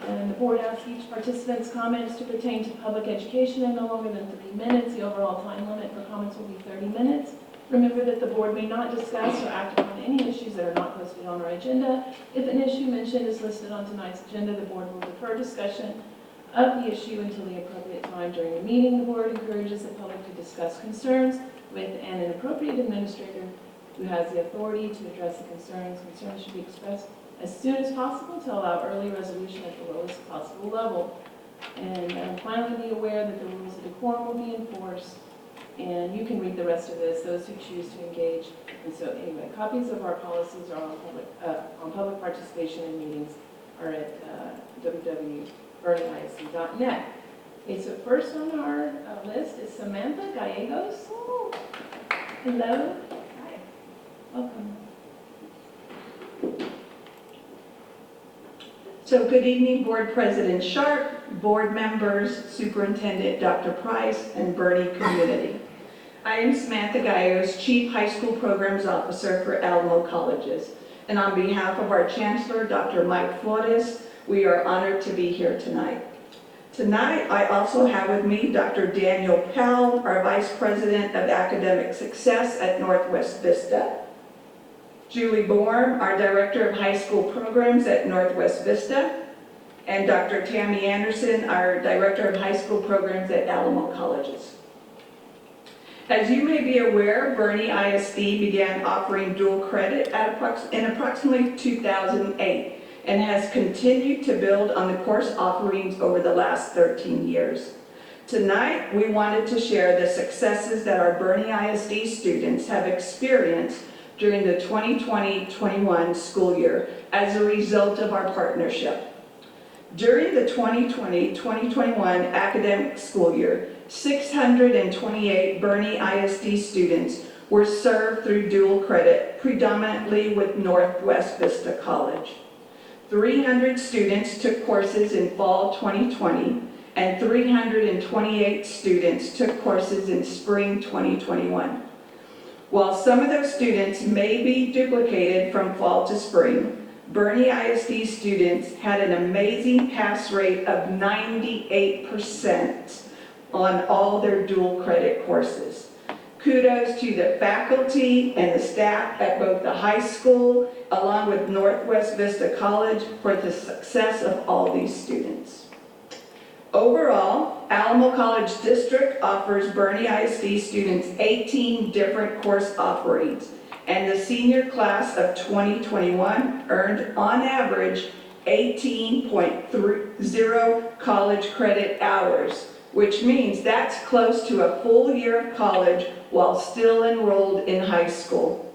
And the board asks each participant's comments to pertain to public education and no longer than 3 minutes. The overall time limit for comments will be 30 minutes. Remember that the board may not discuss or act upon any issues that are not posted on our agenda. If an issue mentioned is listed on tonight's agenda, the board will defer discussion of the issue until the appropriate time during the meeting. The board encourages the public to discuss concerns with an appropriate administrator who has the authority to address the concerns. Concerns should be expressed as soon as possible to allow early resolution at the lowest possible level. And finally, be aware that the rules of decorum will be enforced. And you can read the rest of this, those who choose to engage. And so anyway, copies of our policies are on public participation in meetings are at www.burneyisd.net. Okay, so first on our list is Samantha Gallegos. Hello. Hi. Welcome. So good evening, Board President Sharp, board members, Superintendent Dr. Price, and Bernie community. I am Samantha Gallegos, Chief High School Programs Officer for Alamo Colleges. And on behalf of our Chancellor, Dr. Mike Flores, we are honored to be here tonight. Tonight, I also have with me Dr. Daniel Pell, our Vice President of Academic Success at Northwest Vista, Julie Bourne, our Director of High School Programs at Northwest Vista, and Dr. Tammy Anderson, our Director of High School Programs at Alamo Colleges. As you may be aware, Bernie ISD began offering dual credit in approximately 2008 and has continued to build on the course offerings over the last 13 years. Tonight, we wanted to share the successes that our Bernie ISD students have experienced during the 2020-21 school year as a result of our partnership. During the 2020-2021 academic school year, 628 Bernie ISD students were served through dual credit, predominantly with Northwest Vista College. 300 students took courses in fall 2020, and 328 students took courses in spring 2021. While some of those students may be duplicated from fall to spring, Bernie ISD students had an amazing pass rate of 98% on all their dual credit courses. Kudos to the faculty and the staff at both the high school along with Northwest Vista College for the success of all these students. Overall, Alamo College District offers Bernie ISD students 18 different course offerings, and the senior class of 2021 earned on average 18.30 college credit hours, which means that's close to a full year of college while still enrolled in high school.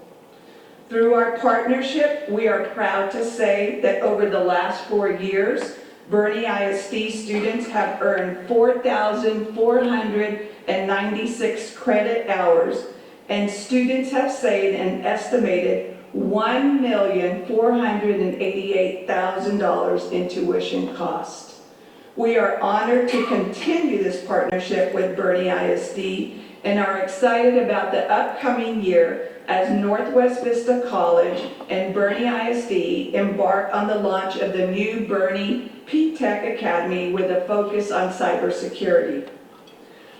Through our partnership, we are proud to say that over the last 4 years, Bernie ISD students have earned 4,496 credit hours, and students have saved an estimated $1,488,000 in tuition costs. We are honored to continue this partnership with Bernie ISD and are excited about the upcoming year as Northwest Vista College and Bernie ISD embark on the launch of the new Bernie P-Tech Academy with a focus on cybersecurity.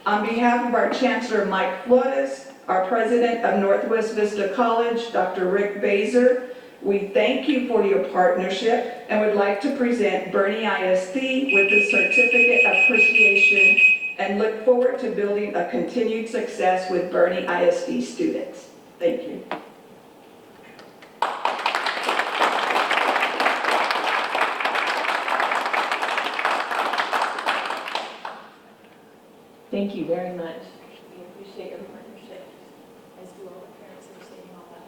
On behalf of our Chancellor Mike Flores, our President of Northwest Vista College, Dr. Rick Baser, we thank you for your partnership and would like to present Bernie ISD with the Certificate of Appreciation and look forward to building a continued success with Bernie ISD students. Thank you. Thank you very much. We appreciate your partnership. As do all the parents who are saying all that.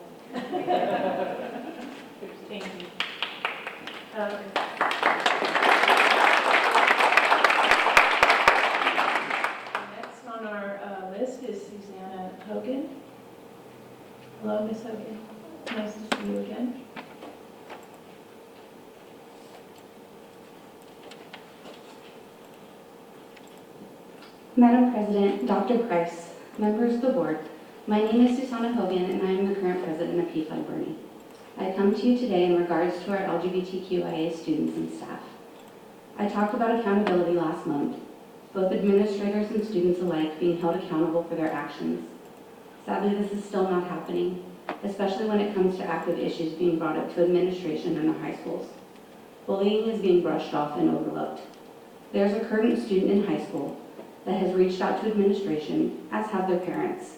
Thank you. Next on our list is Susanna Hogan. Hello, Ms. Hogan. Nice to see you again. Madam President, Dr. Price, members of the board, my name is Susanna Hogan and I am the current president of P5 Bernie. I come to you today in regards to our LGBTQIA students and staff. I talked about accountability last month, both administrators and students alike being held accountable for their actions. Sadly, this is still not happening, especially when it comes to active issues being brought up to administration in our high schools. Bullying is being brushed off and overlooked. There's a current student in high school that has reached out to administration, as have their parents,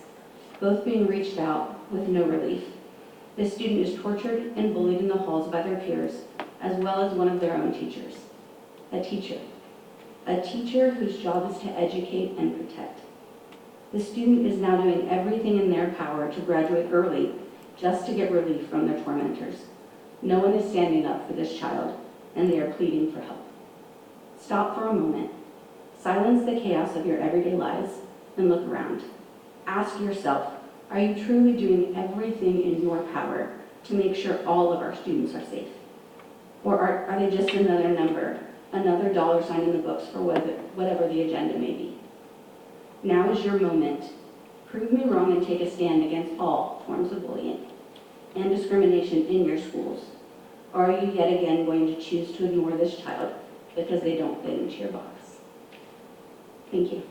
both being reached out with no relief. This student is tortured and bullied in the halls by their peers, as well as one of their own teachers. A teacher whose job is to educate and protect. The student is now doing everything in their power to graduate early just to get relief from their tormentors. No one is standing up for this child, and they are pleading for help. Stop for a moment. Silence the chaos of your everyday lives and look around. Ask yourself, are you truly doing everything in your power to make sure all of our students are safe? Or are they just another number, another dollar sign in the books for whatever the agenda may be? Now is your moment. Prove me wrong and take a stand against all forms of bullying and discrimination in your schools. Or are you yet again going to choose to ignore this child because they don't fit into your box? Thank you.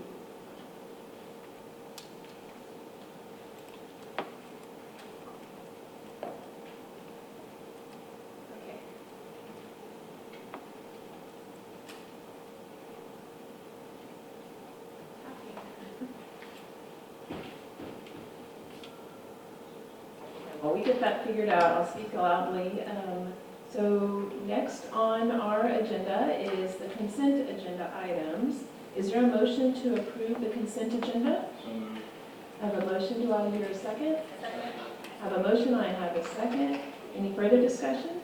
While we get that figured out, I'll speak loudly. So next on our agenda is the consent agenda items. Is there a motion to approve the consent agenda? I have a motion. Do I hear a second? Second. I have a motion. I have a second. Any further discussion?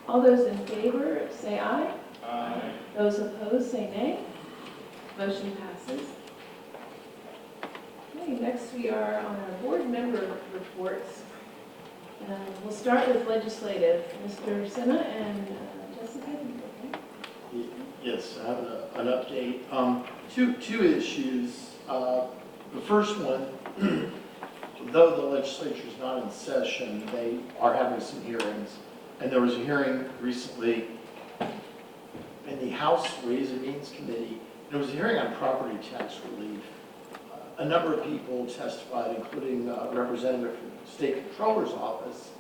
All those in favor say aye. Aye. Those opposed say nay. Motion passes. Okay, next we are on our board member reports. We'll start with legislative. Mr. Senna and Jessica. Okay. Yes, I have an update. Two issues. The first one, though the legislature is not in session, they are having some hearings. And there was a hearing recently in the House Ways and Means Committee. There was a hearing on property tax relief. A number of people testified, including a representative from the State Controller's Office,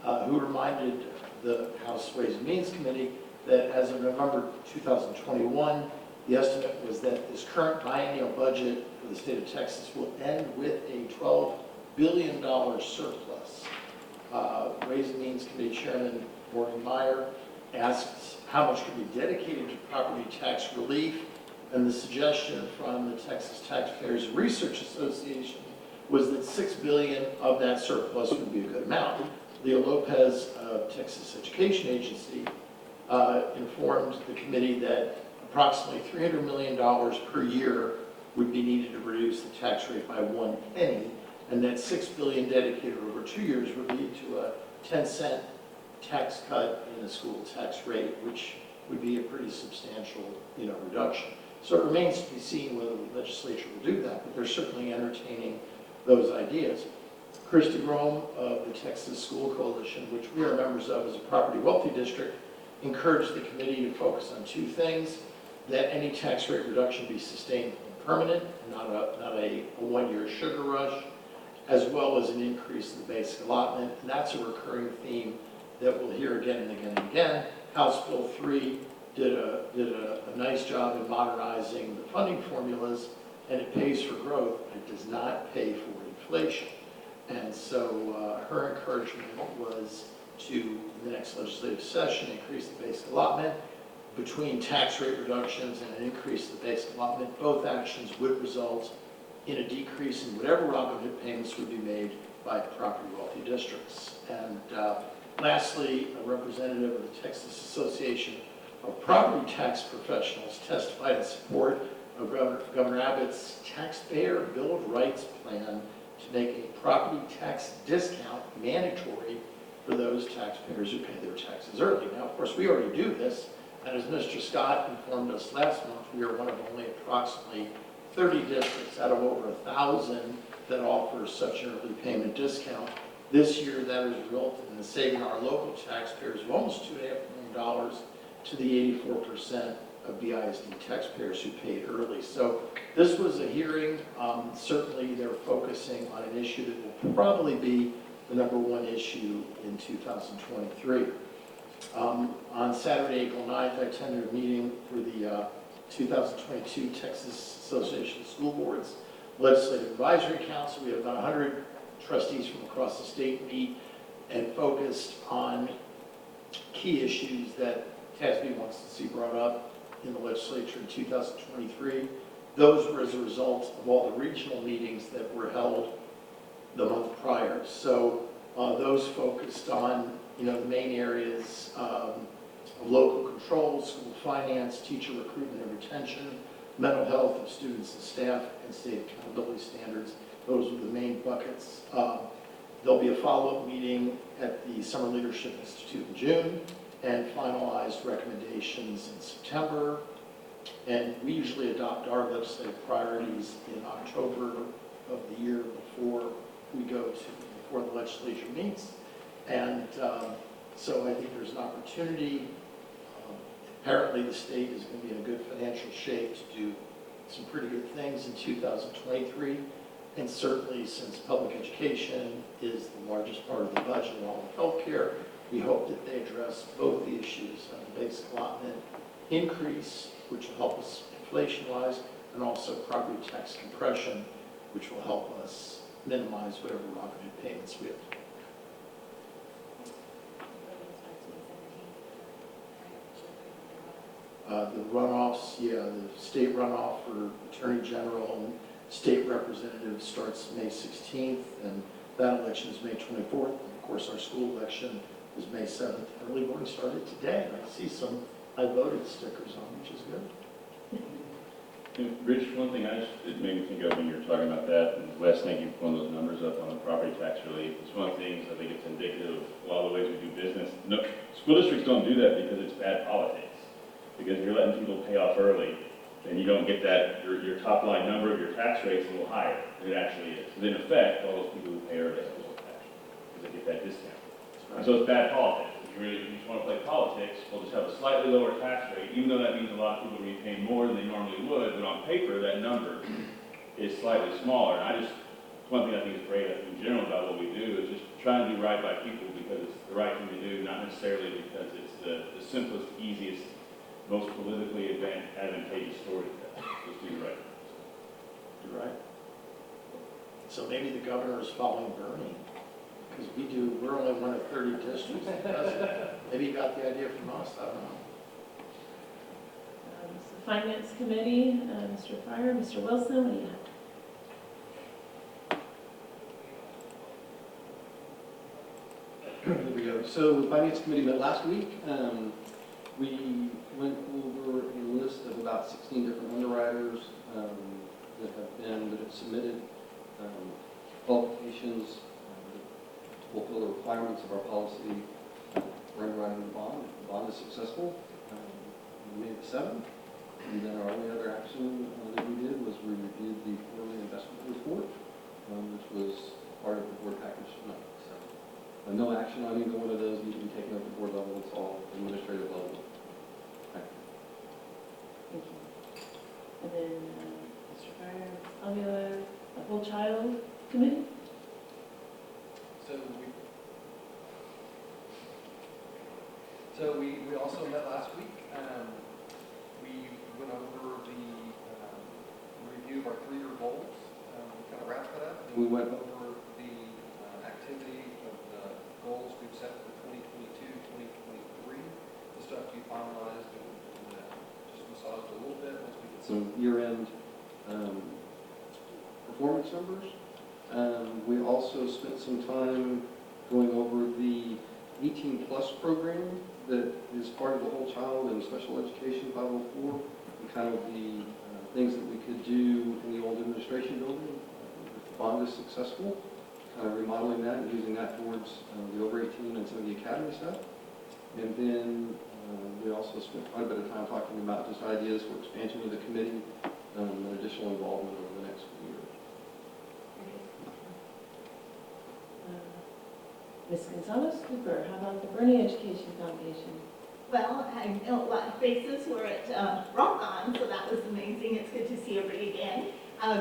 who reminded the House Ways and Means Committee that as of November 2021, the estimate was that this current biennial budget for the state of Texas will end with a $12 billion surplus. Ways and Means Committee Chairman Morgan Meyer asked how much could be dedicated to property tax relief, and the suggestion from the Texas Taxpayers Research Association was that $6 billion of that surplus would be a good amount. Leo Lopez of Texas Education Agency informed the committee that approximately $300 million per year would be needed to reduce the tax rate by 1 penny, and that $6 billion dedicated over 2 years would lead to a 10-cent tax cut in the school tax rate, which would be a pretty substantial, reduction. So it remains to be seen whether the legislature will do that, but they're certainly entertaining those ideas. Christy Rome of the Texas School Coalition, which we are members of as a property wealthy district, encouraged the committee to focus on two things: that any tax rate reduction be sustained and permanent, and not a one-year sugar rush, as well as an increase in the basic allotment. And that's a recurring theme that we'll hear again and again and again. House Bill 3 did a nice job in modernizing the funding formulas, and it pays for growth, but it does not pay for inflation. And so her encouragement was to, in the next legislative session, increase the basic allotment. Between tax rate reductions and an increase in the basic allotment, both actions would result in a decrease in whatever Robin Hood payments would be made by property wealthy districts. And lastly, a representative of the Texas Association of Property Tax Professionals testified in support of Governor Abbott's Taxpayer Bill of Rights plan to make a property tax discount mandatory for those taxpayers who pay their taxes early. Now, of course, we already do this, and as Mr. Scott informed us last month, we are one of only approximately 30 districts out of over 1,000 that offer such an early payment discount. This year, that has resulted in saving our local taxpayers of almost $2.5 million to the 84% of BISD taxpayers who paid early. So this was a hearing. Certainly they're focusing on an issue that will probably be the #1 issue in 2023. On Saturday, April 9th, I attended a meeting for the 2022 Texas Association of School Boards Legislative Advisory Council. We had about 100 trustees from across the state meet and focused on key issues that TASB wants to see brought up in the legislature in 2023. Those were as a result of all the regional meetings that were held the month prior. So those focused on, the main areas of local control, school finance, teacher recruitment and retention, mental health of students and staff, and state accountability standards. Those were the main buckets. There'll be a follow-up meeting at the Summer Leadership Institute in June, and finalized recommendations in September. And we usually adopt our legislative priorities in October of the year before the legislature meets. And so I think there's an opportunity. Apparently the state is going to be in a good financial shape to do some pretty good things in 2023. And certainly since public education is the largest part of the budget along with healthcare, we hope that they address both the issues of the basic allotment increase, which will help us inflation-wise, and also property tax compression, which will help us minimize whatever revenue payments we have. The runoffs, the state runoff for Attorney General and state representative starts May 16th, and that election is May 24th. And of course, our school election is May 7th. Early voting started today, and I see some I voted stickers on, which is good. Rich, one thing it made me think of when you were talking about that, and Wes, thank you for pulling those numbers up on the property tax relief. It's one of the things I think it's indicative of a lot of the ways we do business. No, school districts don't do that because it's bad politics. Because you're letting people pay off early, then you don't get that, your top line number of your tax rate's a little higher than it actually is. Because in effect, all those people who pay early have to tax because they get that discount. And so it's bad politics. If you just want to play politics, we'll just have a slightly lower tax rate, even though that means a lot of people are going to be paying more than they normally would, but on paper, that number is slightly smaller. And one thing I think is great in general about what we do is just trying to do right by people because it's the right thing to do, not necessarily because it's the simplest, easiest, most politically advantageous story to tell. Just do the right thing. Do right. So maybe the governor is following Bernie. Because we're only one of 30 districts that does it. Maybe he got the idea from us, I don't know. So Finance Committee, Mr. Fryer, Mr. Wilson, what do you have? There we go. So the Finance Committee met last week. We went over a list of about 16 different underwriters that have submitted qualifications to fulfill the requirements of our policy for underwriting the bond. If the bond is successful, we made the 7th. And then our only other action that we did was we reviewed the quarterly investment report, which was part of the board package tonight. So no action on either one of those need to be taken at the board level. It's all administrative level. Thank you. And then, Mr. Fryer, I'll be the whole child committee? So we also met last week. We went over the review of our 3-year goals. We kind of wrapped that up. And we went over the activity of the goals we've set for 2022, 2023. The stuff we finalized and just massaged a little bit once we get some year-end performance numbers. We also spent some time going over the 18+ program that is part of the whole child and special education 504, and kind of the things that we could do in the old administration building if the bond is successful, kind of remodeling that and using that towards the over 18 and some of the academy stuff. And then we also spent quite a bit of time talking about just ideas for expansion of the committee and additional involvement over the next few years. Ms. Gonzalez Cooper, how about the Bernie Education Foundation? Well, I know a lot of faces were at Rock-On, so that was amazing. It's good to see everybody again.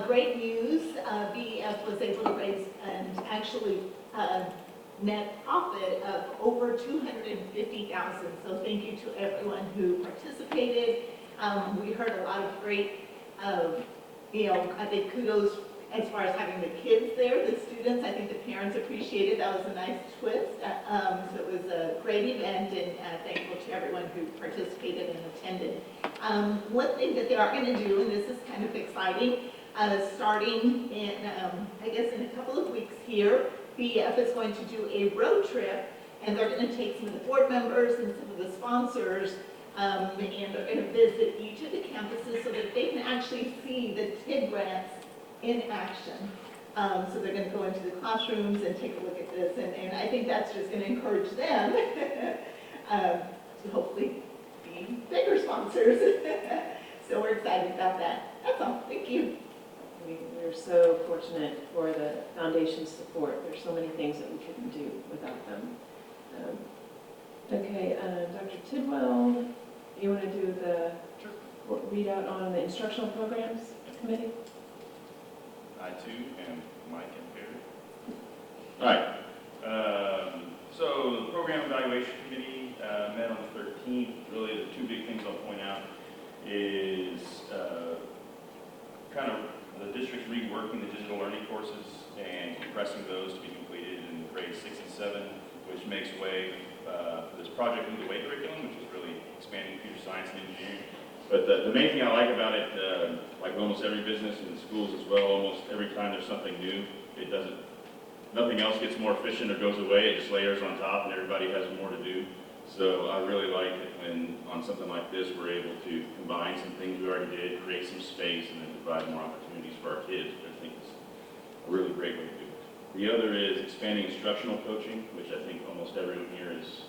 Great news, BEF was able to raise and actually net profit of over $250,000. So thank you to everyone who participated. We heard a lot of great, I think kudos as far as having the kids there, the students. I think the parents appreciated. That was a nice twist. So it was a great event, and thankful to everyone who participated and attended. One thing that they are going to do, and this is kind of exciting, starting in, I guess in a couple of weeks here, BEF is going to do a road trip, and they're going to take some of the board members and some of the sponsors, and they're going to visit each of the campuses so that they can actually see the TID grants in action. So they're going to go into the classrooms and take a look at this, and I think that's just going to encourage them to hopefully be bigger sponsors. So we're excited about that. That's all. Thank you. We're so fortunate for the foundation's support. There's so many things that we couldn't do without them. Okay, Dr. Tidwell, you want to do the readout on the instructional programs committee? I too am Mike and Perry. All right. So the program evaluation committee met on the 13th. Really, the two big things I'll point out is kind of the district's reworking the digital learning courses and compressing those to be completed in grades 6 and 7, which makes way for this Project Lead the Way curriculum, which is really expanding computer science and engineering. But the main thing I like about it, like almost every business in schools as well, almost every time there's something new, nothing else gets more efficient or goes away. It just layers on top and everybody has more to do. So I really like it when on something like this we're able to combine some things we already did, create some space, and then provide more opportunities for our kids, which I think is a really great way to do it. The other is expanding instructional coaching, which I think almost everyone here is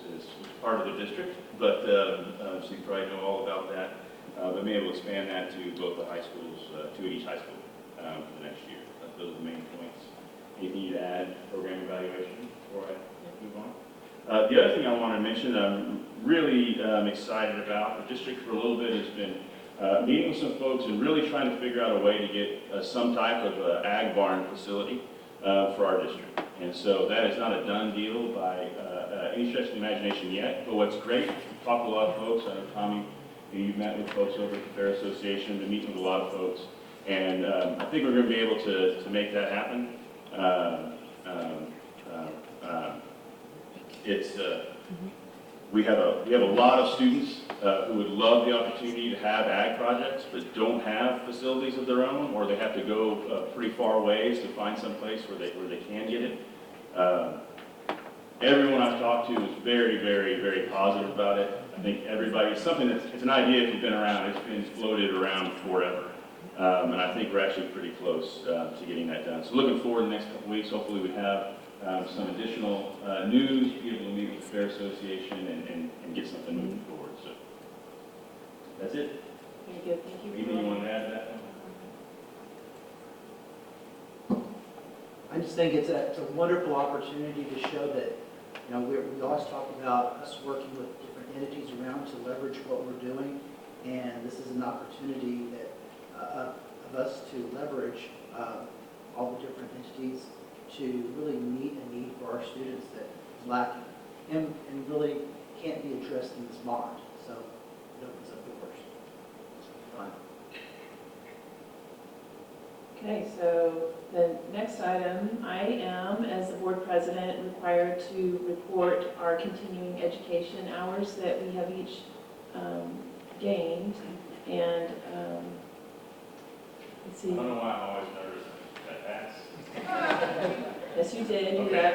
part of the district, but so you probably know all about that. But maybe we'll expand that to both the high schools, two at each high school for the next year. Those are the main points. Anything you'd add, program evaluation, before I move on? The other thing I want to mention I'm really excited about, the district for a little bit has been meeting with some folks and really trying to figure out a way to get some type of ag barn facility for our district. And so that is not a done deal by any stretch of the imagination yet, but what's great, talked to a lot of folks, I know Tommy, you've met with folks over at the Fair Association, been meeting with a lot of folks, and I think we're going to be able to make that happen. We have a lot of students who would love the opportunity to have ag projects, but don't have facilities of their own, or they have to go pretty far ways to find some place where they can get it. Everyone I've talked to is very, very, very positive about it. I think everybody, it's an idea if you've been around, it's been floated around forever. And I think we're actually pretty close to getting that done. So looking forward to the next couple of weeks, hopefully we have some additional news, be able to meet with the Fair Association and get something moving forward. So that's it. Very good, thank you. Anything you want to add to that? I just think it's a wonderful opportunity to show that, we always talk about us working with different entities around to leverage what we're doing, and this is an opportunity that of us to leverage all the different entities to really meet a need for our students that is lacking and really can't be addressed in this bond. So it opens up doors. Fine. Okay, so the next item, I am, as the board president, required to report our continuing education hours that we have each gained. And let's see. I don't know why I'm always nervous that fast. Yes, you did. Okay.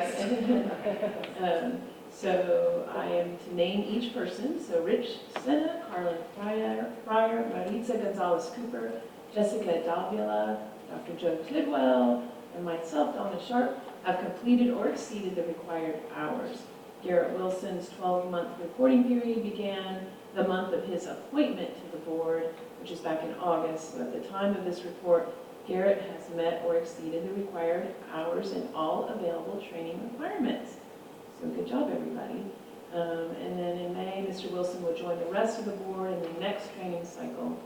So I am to name each person. So Rich Senna, Carlin Fryer, Maritza Gonzalez-Cooper, Jessica Davila, Dr. Joe Tidwell, and myself, Donna Sharp, have completed or exceeded the required hours. Garrett Wilson's 12-month reporting period began the month of his appointment to the board, which is back in August. So at the time of this report, Garrett has met or exceeded the required hours in all available training requirements. So good job, everybody. And then in May, Mr. Wilson will join the rest of the board in the next training cycle,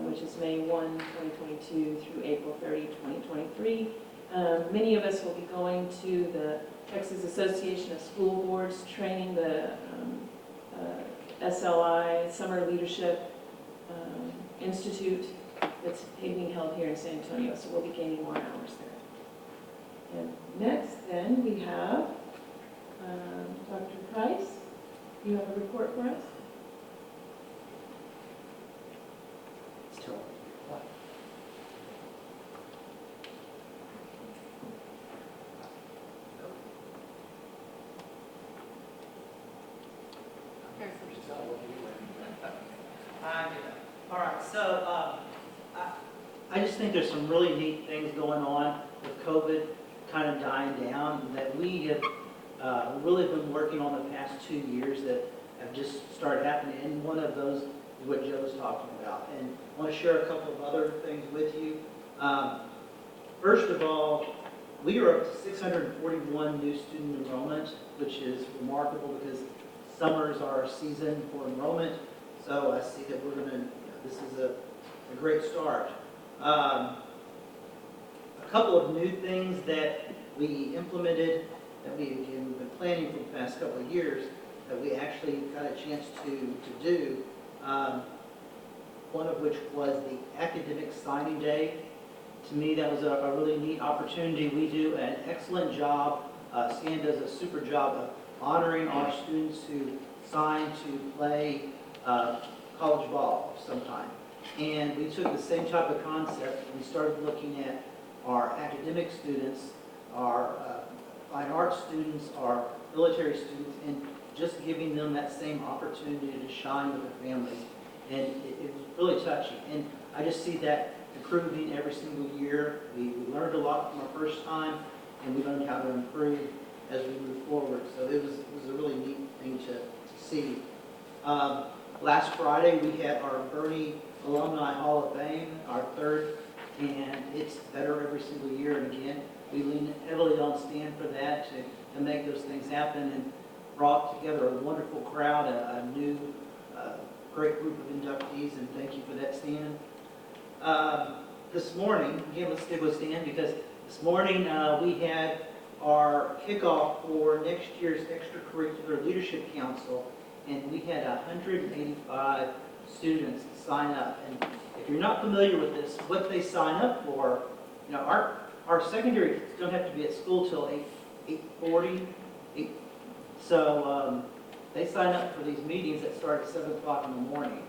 which is May 1, 2022 through April 30, 2023. Many of us will be going to the Texas Association of School Boards training, the SLI, Summer Leadership Institute, that's being held here in San Antonio, so we'll be gaining more hours there. And next, then, we have Dr. Price. You have a report for us? All right, so I just think there's some really neat things going on with COVID kind of dying down that we have really been working on the past 2 years that have just started happening. And one of those is what Joe was talking about. And I want to share a couple of other things with you. First of all, we are up to 641 new student enrollment, which is remarkable because summer is our season for enrollment. So I see that we're going to, this is a great start. A couple of new things that we implemented that we've been planning for the past couple of years that we actually got a chance to do. One of which was the academic signing day. To me, that was a really neat opportunity. We do an excellent job. Stan does a super job of honoring our students who sign to play college ball sometime. And we took the same type of concept and we started looking at our academic students, our fine arts students, our military students, and just giving them that same opportunity to shine with their families. And it was really touching. And I just see that improving every single year. We learned a lot from our first time, and we learned how to improve as we move forward. So it was a really neat thing to see. Last Friday, we had our Bernie Alumni Hall of Fame, our third, and it's better every single year. And again, we lean heavily on Stan for that to make those things happen and brought together a wonderful crowd, a new great group of inductees, and thank you for that, Stan. This morning, again, let's stick with Stan because this morning we had our kickoff for next year's extracurricular leadership council, and we had 185 students sign up. And if you're not familiar with this, what they sign up for, you know, our secondary kids don't have to be at school till 8:40. So they sign up for these meetings that start at 7 o'clock in the morning.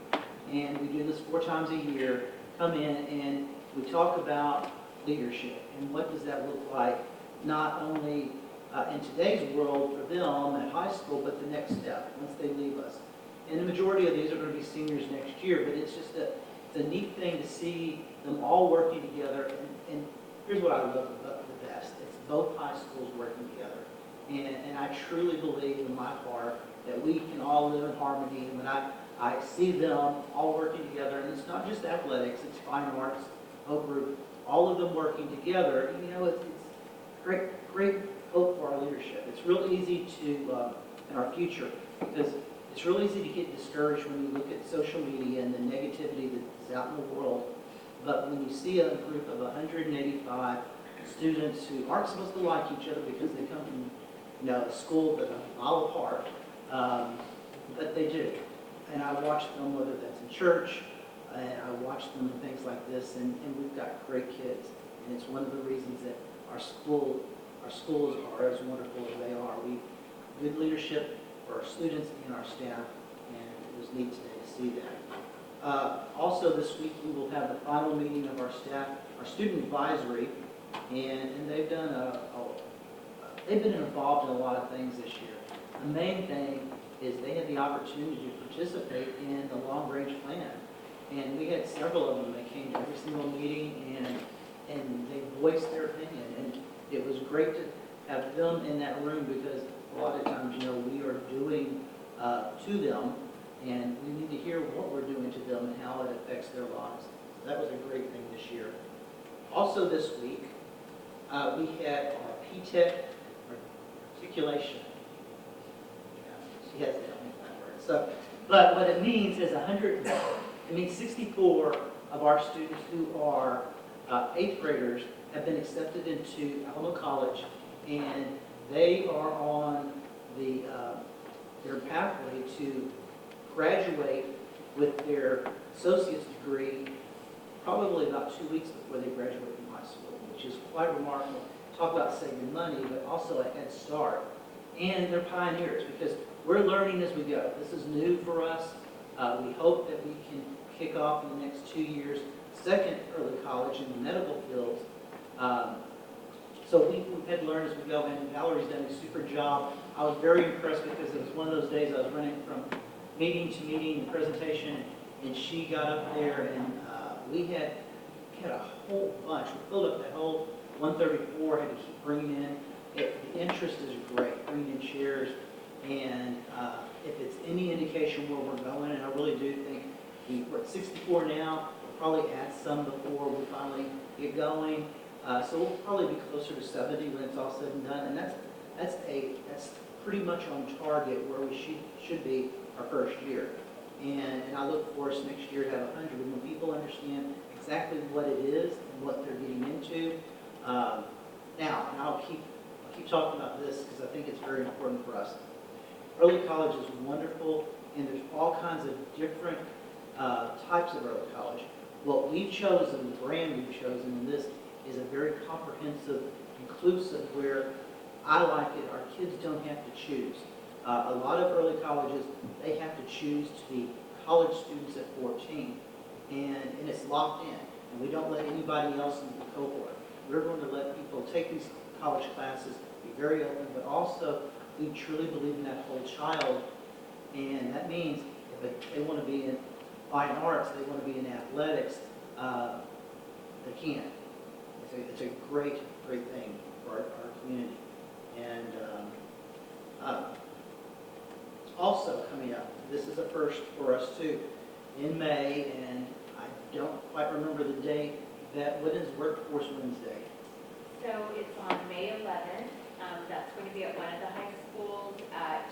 And we do this 4 times a year, come in and we talk about leadership and what does that look like, not only in today's world for them at high school, but the next step once they leave us. And the majority of these are going to be seniors next year, but it's just it's a neat thing to see them all working together. And here's what I love the best. It's both high schools working together. And I truly believe in my heart that we can all live in harmony. And when I see them all working together, and it's not just athletics, it's fine arts, Hope Group, all of them working together, you know, it's great hope for our leadership. It's real easy to, in our future, because it's real easy to get discouraged when you look at social media and the negativity that's out in the world. But when you see a group of 185 students who aren't supposed to like each other because they come from, you know, a school that are a mile apart, but they do. And I watch them, whether that's in church, and I watch them in things like this, and we've got great kids. And it's one of the reasons that our schools are as wonderful as they are. We good leadership for our students and our staff, and it was neat today to see that. Also this week we will have the final meeting of our staff, our student advisory, and they've done they've been involved in a lot of things this year. The main thing is they had the opportunity to participate in the long-range plan. And we had several of them that came to every single meeting and they voiced their opinion. And it was great to have them in that room because a lot of times, you know, we are doing to them and we need to hear what we're doing to them and how it affects their lives. So that was a great thing this year. Also this week, we had our PTEC articulation. He has to tell me that word. So, but what it means is 100, it means 64 of our students who are 8th graders have been accepted into Alamo College, and they are on the their pathway to graduate with their associate's degree probably about 2 weeks before they graduate from high school, which is quite remarkable. Talk about saving money, but also a head start. And they're pioneers because we're learning as we go. This is new for us. We hope that we can kick off in the next 2 years, second early college in the medical fields. So we've had to learn as we go, and Valerie's done a super job. I was very impressed because it was one of those days I was running from meeting to meeting and presentation, and she got up there, and we had a whole bunch. We filled up that whole 134, had to keep bringing in. The interest is great, bringing in chairs, and if it's any indication where we're going, and I really do think we're at 64 now, we'll probably add some before we finally get going. So we'll probably be closer to 70 when it's all said and done, and that's pretty much on target where we should be our first year. And I look for us next year to have 100 when people understand exactly what it is and what they're getting into. Now, and I'll keep talking about this because I think it's very important for us. Early college is wonderful, and there's all kinds of different types of early college. What we've chosen, the brand we've chosen in this, is a very comprehensive, inclusive, where I like it, our kids don't have to choose. A lot of early colleges, they have to choose to be college students at 14, and it's locked in, and we don't let anybody else in the cohort. We're going to let people take these college classes, be very open, but also we truly believe in that whole child, and that means if they want to be in fine arts, they want to be in athletics, they can. It's a great thing for our community. And also coming up, this is a first for us too, in May, and I don't quite remember the date, when is Workforce Wednesday? So it's on May 11th. That's going to be at one of the high schools,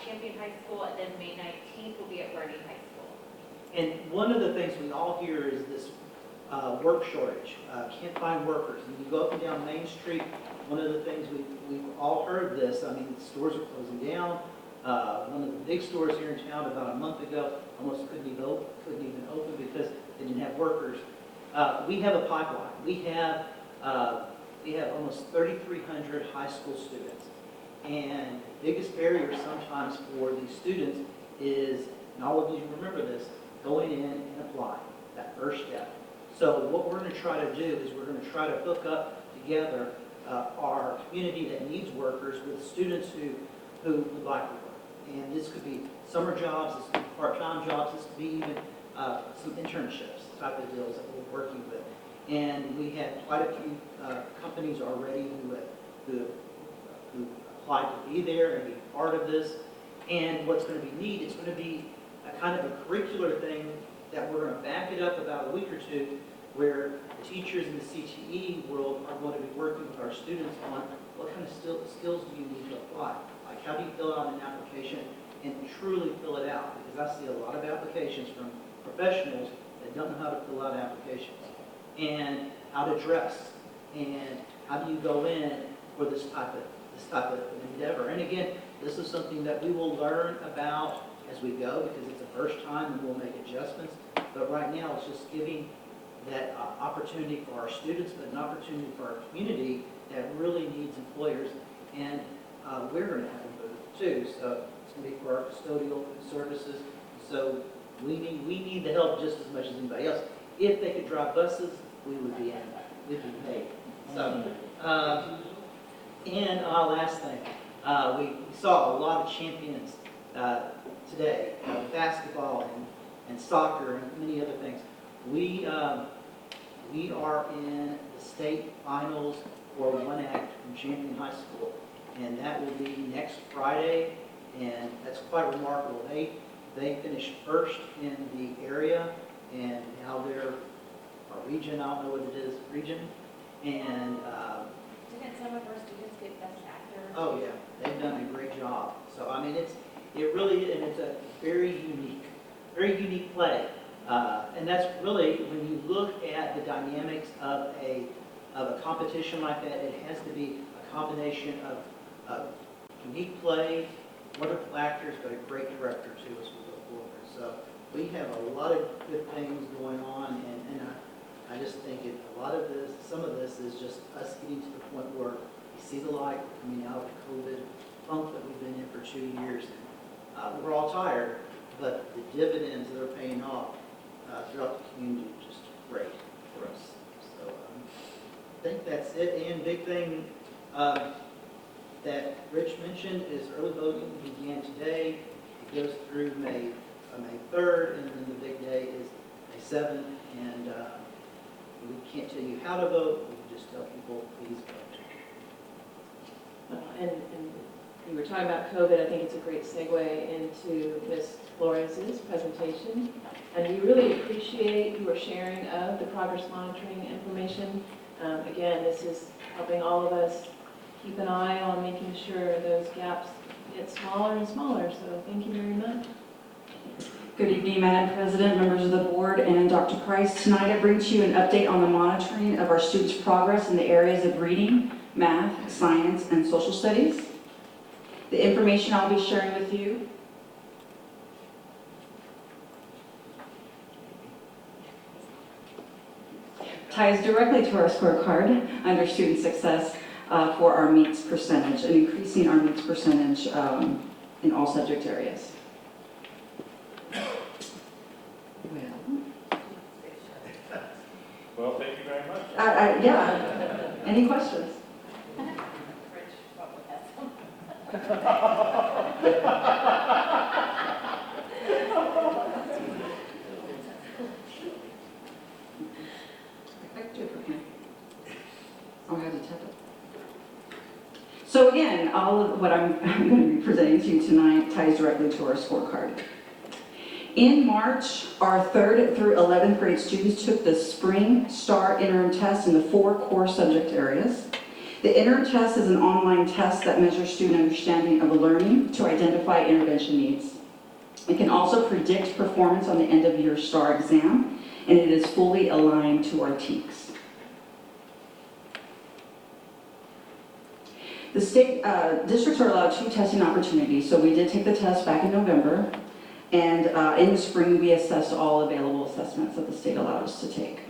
Champion High School, and then May 19th will be at Bernie High School. And one of the things we all hear is this work shortage, can't find workers. And you go up and down Main Street, one of the things we've all heard this, I mean, stores are closing down. One of the big stores here in town about a month ago almost couldn't even open because they didn't have workers. We have a pipeline. We have almost 3,300 high school students. And the biggest barrier sometimes for these students is, and all of you remember this, going in and applying, that first step. So what we're going to try to do is we're going to try to hook up together our community that needs workers with students who would like to work. And this could be summer jobs, this could be part-time jobs, this could be even some internships type of deals that we're working with. And we had quite a few companies already who applied to be there and be part of this. And what's going to be neat, it's going to be a kind of a curricular thing that we're going to back it up about a week or two, where the teachers in the CTE world are going to be working with our students on what kind of skills do you need to apply. Like, how do you fill out an application and truly fill it out? Because I see a lot of applications from professionals that don't know how to fill out applications, and how to dress, and how do you go in for this type of endeavor. And again, this is something that we will learn about as we go, because it's the first time and we'll make adjustments. But right now, it's just giving that opportunity for our students, but an opportunity for our community that really needs employers. And we're going to have a booth too, so it's going to be for our custodial services. So we need the help just as much as anybody else. If they could drive buses, we would be in. We'd be paid. So, and last thing, we saw a lot of champions today, basketball and soccer and many other things. We are in the state finals for one act from Champion High School, and that will be next Friday, and that's quite remarkable. They finished first in the area, and now they're a region, I don't know what it is, region, and Didn't some of our students get Best Actor? oh yeah, they've done a great job. So I mean, It really, and it's a very unique play. And that's really, when you look at the dynamics of a competition like that, it has to be a combination of unique play, wonderful actors, but a great director too as we go forward. So we have a lot of good things going on, and I just think some of this is just us getting to the point where we see the light coming out of the COVID funk that we've been in for 2 years. We're all tired, but the dividends that are paying off throughout the community are just great for us. So I think that's it. And big thing that Rich mentioned is early voting began today. It goes through May 3rd, and then the big day is May 7th. And we can't tell you how to vote. We can just tell people, please vote. And you were talking about COVID. I think it's a great segue into Ms. Flores' presentation. And we really appreciate your sharing of the progress monitoring information. Again, this is helping all of us keep an eye on making sure those gaps get smaller and smaller. So thank you very much. Good evening, Madam President, members of the board, and Dr. Price. Tonight I bring to you an update on the monitoring of our students' progress in the areas of reading, math, science, and social studies. The information I'll be sharing with you ties directly to our scorecard under student success for our meets percentage and increasing our meets percentage in all subject areas. Well, thank you very much. Yeah. Any questions? So again, all of what I'm going to be presenting to you tonight ties directly to our scorecard. In March, our 3rd through 11th grade students took the Spring STAR interim test in the 4 core subject areas. The interim test is an online test that measures student understanding of learning to identify intervention needs. It can also predict performance on the end of year STAR exam, and it is fully aligned to our TEKS. The state districts are allowed 2 testing opportunities, so we did take the test back in November, and in the spring we assessed all available assessments that the state allowed us to take.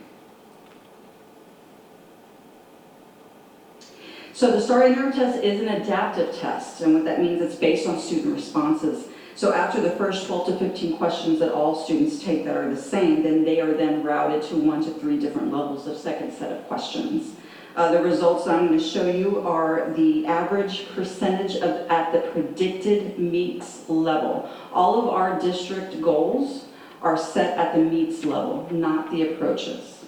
So the STAR interim test is an adaptive test, and what that means, it's based on student responses. So after the first 12 to 15 questions that all students take that are the same, then they are then routed to 1 to 3 different levels of second set of questions. The results I'm going to show you are the average percentage at the predicted meets level. All of our district goals are set at the meets level, not the approaches.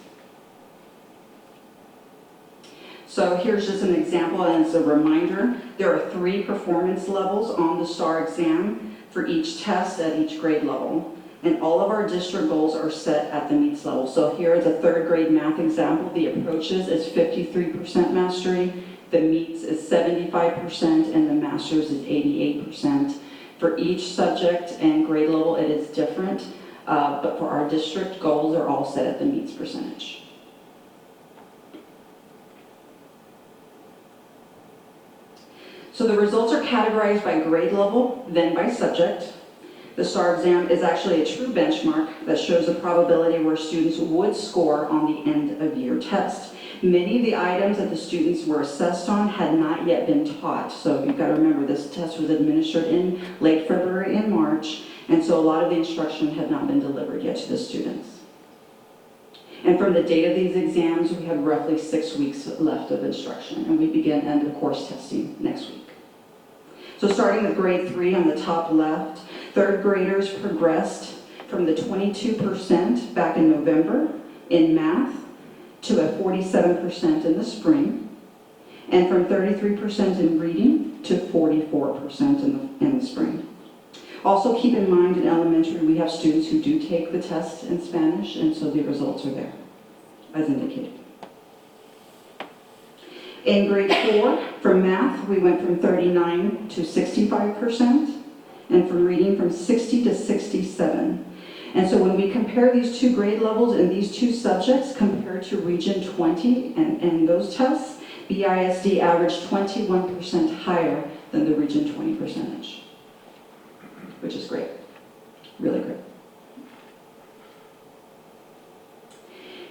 So here's just an example, and as a reminder, there are 3 performance levels on the STAR exam for each test at each grade level. And all of our district goals are set at the meets level. So here is a 3rd grade math example. The approaches is 53% mastery, the meets is 75%, and the masters is 88%. For each subject and grade level, it is different, but for our district, goals are all set at the meets percentage. So the results are categorized by grade level, then by subject. The STAR exam is actually a true benchmark that shows the probability where students would score on the end of year test. Many of the items that the students were assessed on had not yet been taught. So you've got to remember, this test was administered in late February and March, and so a lot of the instruction had not been delivered yet to the students. And from the date of these exams, we have roughly 6 weeks left of instruction, and we begin end of course testing next week. So starting with grade 3 on the top left, 3rd graders progressed from the 22% back in November in math to a 47% in the spring, and from 33% in reading to 44% in the spring. Also keep in mind, in elementary we have students who do take the test in Spanish, and so the results are there, as indicated. In grade 4, for math, we went from 39 to 65%. and from reading from 60 to 67. And so when we compare these two grade levels and these two subjects compared to Region 20 and those tests, BISD averaged 21% higher than the Region 20 percentage, which is great, really great.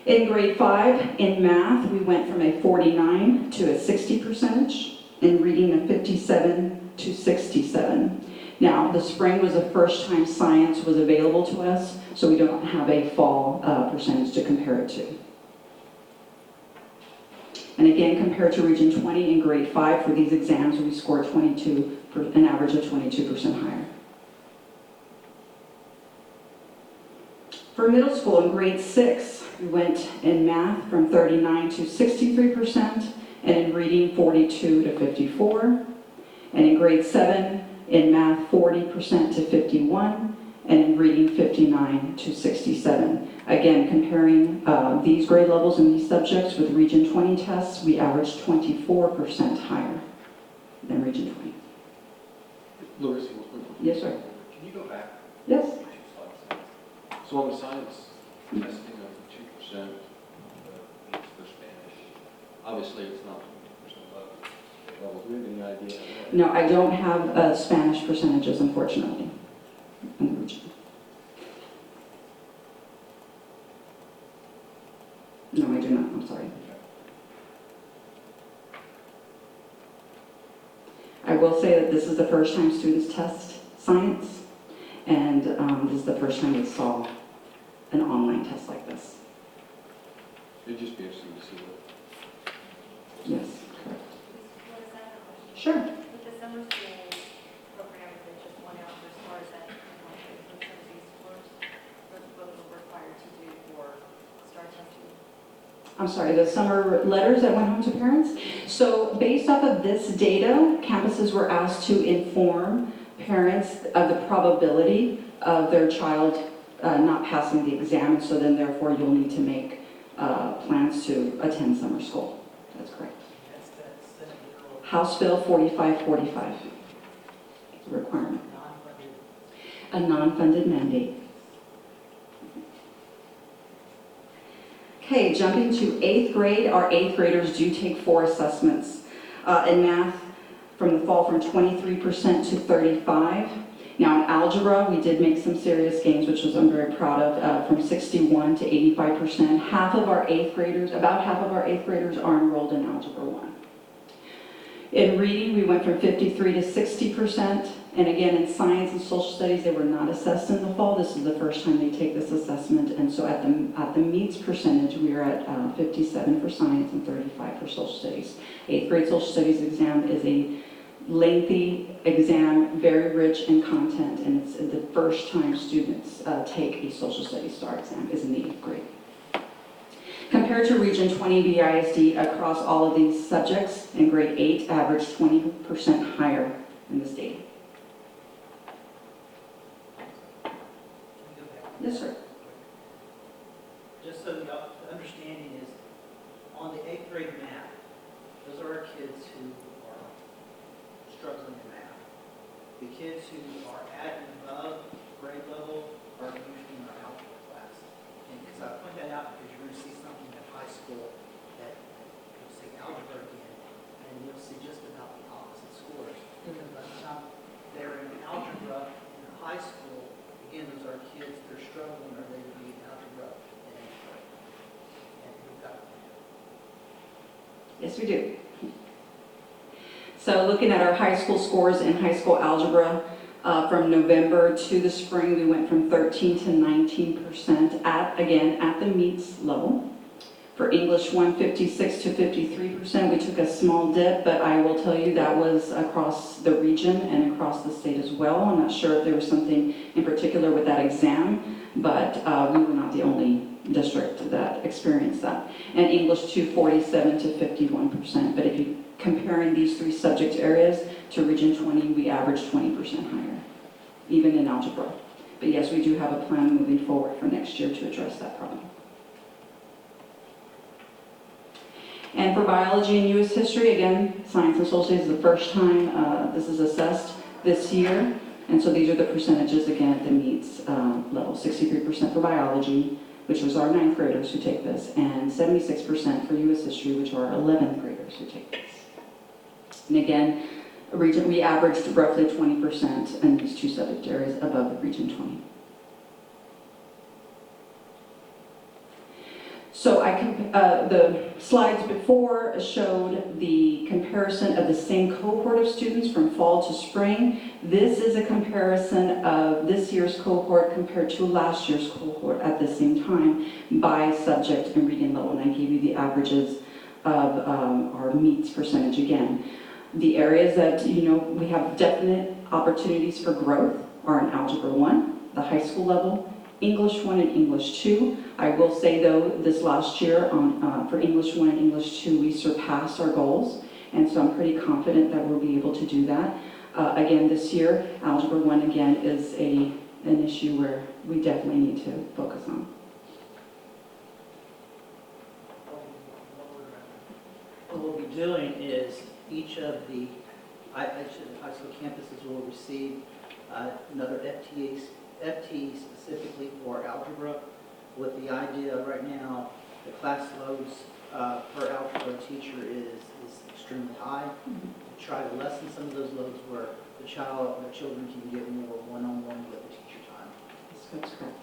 In grade 5, in math, we went from a 49 to a 60 percentage, in reading a 57 to 67. Now, the spring was the first time science was available to us, so we don't have a fall percentage to compare it to. And again, compared to Region 20 in grade 5 for these exams, we scored an average of 22% higher. For middle school, in grade 6, we went in math from 39 to 63%, and in reading 42 to 54. And in grade 7, in math 40% to 51, and in reading 59 to 67. Again, comparing these grade levels in these subjects with Region 20 tests, we averaged 24% higher than Region 20. Larissa, Yes, sir. can you go back? Yes. So on the science testing of 2% for Spanish, obviously it's not 2% level. Do we have any idea? No, I don't have Spanish percentages, unfortunately, in the region. No, I do not. I'm sorry. I will say that this is the first time students test science, and this is the first time we saw an online test like this. It'd just be interesting to see what. Yes, correct. Sure. With the summer school program that just went out, as far as that, some of these scores, what we're required to do for STAR testing? I'm sorry, the summer letters that went home to parents. So based off of this data, campuses were asked to inform parents of the probability of their child not passing the exam, and so then therefore you'll need to make plans to attend summer school. That's correct. House Bill 4545, it's a requirement. A non-funded mandate. Okay, jumping to 8th grade, our 8th graders do take 4 assessments. In math, from the fall from 23% to 35%. Now in algebra, we did make some serious gains, which I'm very proud of, from 61 to 85%. Half of our 8th graders, about half of our 8th graders are enrolled in Algebra 1. In reading, we went from 53 to 60%. And again, in science and social studies, they were not assessed in the fall. This is the first time they take this assessment. And so at the meets percentage, we are at 57 for science and 35 for social studies. 8th grade social studies exam is a lengthy exam, very rich in content, and it's the first time students take a social studies STAR exam is in the 8th grade. Compared to Region 20 BISD, across all of these subjects in grade 8 averaged 20% higher in this data. Yes, sir. Just so the understanding is, on the 8th grade math, those are our kids who are struggling in math. The kids who are at and above grade level are usually in our algebra class. And because I point that out because you're going to see something at high school that you'll see algebra again, and you'll see just about the opposite scores. Because by the time they're in algebra in high school, again, those are kids, they're struggling, or they would be in algebra in 8th grade. And we've got. Yes, we do. So looking at our high school scores in high school algebra, from November to the spring, we went from 13 to 19% at the meets level. For English 1, 56 to 53%. We took a small dip, but I will tell you that was across the region and across the state as well. I'm not sure if there was something in particular with that exam, but we were not the only district that experienced that. And English 2, 47 to 51%. But if you comparing these 3 subject areas to Region 20, we averaged 20% higher, even in algebra. But yes, we do have a plan moving forward for next year to address that problem. And for biology and U.S. history, again, science and social studies is the first time this is assessed this year. And so these are the percentages, again, at the meets level. 63% for biology, which was our 9th graders who take this, and 76% for U.S. history, which are our 11th graders who take this. And again, we averaged roughly 20% in these 2 subject areas above the Region 20. So the slides before showed the comparison of the same cohort of students from fall to spring. This is a comparison of this year's cohort compared to last year's cohort at the same time by subject and reading level. And I gave you the averages of our meets percentage again. The areas that, we have definite opportunities for growth are in Algebra 1, the high school level, English 1 and English 2. I will say though, this last year for English 1 and English 2, we surpassed our goals. And so I'm pretty confident that we'll be able to do that. Again, this year, Algebra 1 again is an issue where we definitely need to focus on. What we'll be doing is each of the high school campuses will receive another FT specifically for algebra, with the idea right now the class loads per algebra teacher is extremely high. To try to lessen some of those loads where the children can get more one-on-one with the teacher time. That's correct.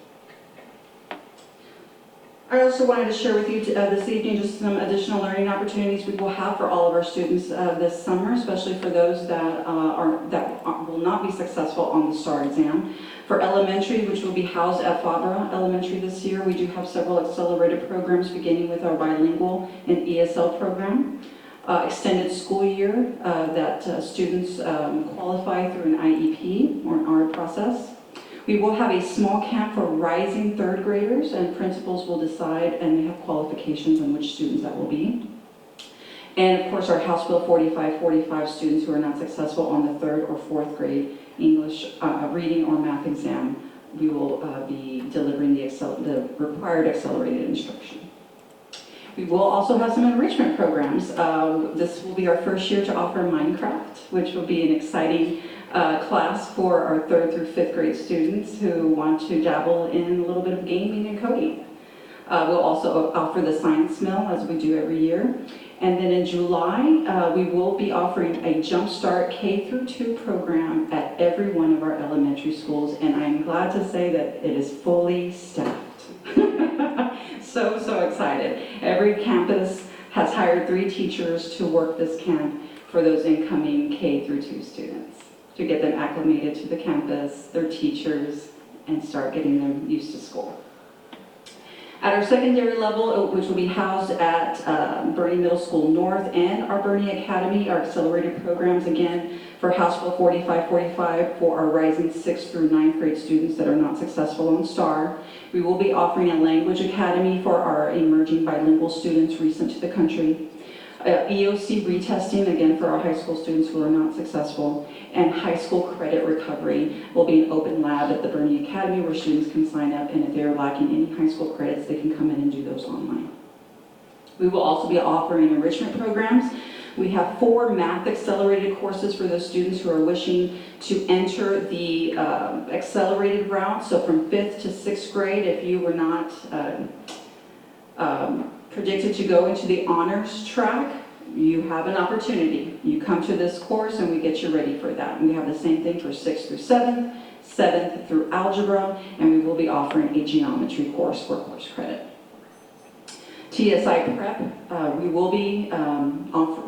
I also wanted to share with you this evening just some additional learning opportunities we will have for all of our students this summer, especially for those that will not be successful on the STAR exam. For elementary, which will be housed at Fabra Elementary this year, we do have several accelerated programs beginning with our bilingual and ESL program. Extended school year that students qualify through an IEP or an ARD process. We will have a small camp for rising 3rd graders, and principals will decide and they have qualifications on which students that will be. And of course our House Bill 4545 students who are not successful on the 3rd or 4th grade English reading or math exam, we will be delivering the required accelerated instruction. We will also have some enrichment programs. This will be our first year to offer Minecraft, which will be an exciting class for our 3rd through 5th grade students who want to dabble in a little bit of gaming and coding. We'll also offer the science mill as we do every year. And then in July, we will be offering a Jumpstart K through 2 program at every one of our elementary schools. And I'm glad to say that it is fully staffed. So excited. Every campus has hired 3 teachers to work this camp for those incoming K through 2 students, to get them acclimated to the campus, their teachers, and start getting them used to school. At our secondary level, which will be housed at Bernie Middle School North and our Bernie Academy, our accelerated programs, again, for House Bill 4545 for our rising 6th through 9th grade students that are not successful on STAR. We will be offering a language academy for our emerging bilingual students recent to the country. EOC retesting, again, for our high school students who are not successful, and high school credit recovery will be an open lab at the Bernie Academy where students can sign up, and if they're lacking any high school credits, they can come in and do those online. We will also be offering enrichment programs. We have 4 math accelerated courses for those students who are wishing to enter the accelerated route. So from 5th to 6th grade, if you were not predicted to go into the honors track, you have an opportunity. You come to this course and we get you ready for that. And we have the same thing for 6th through 7th, 7th through algebra, and we will be offering a geometry course for course credit. TSI prep, we will be,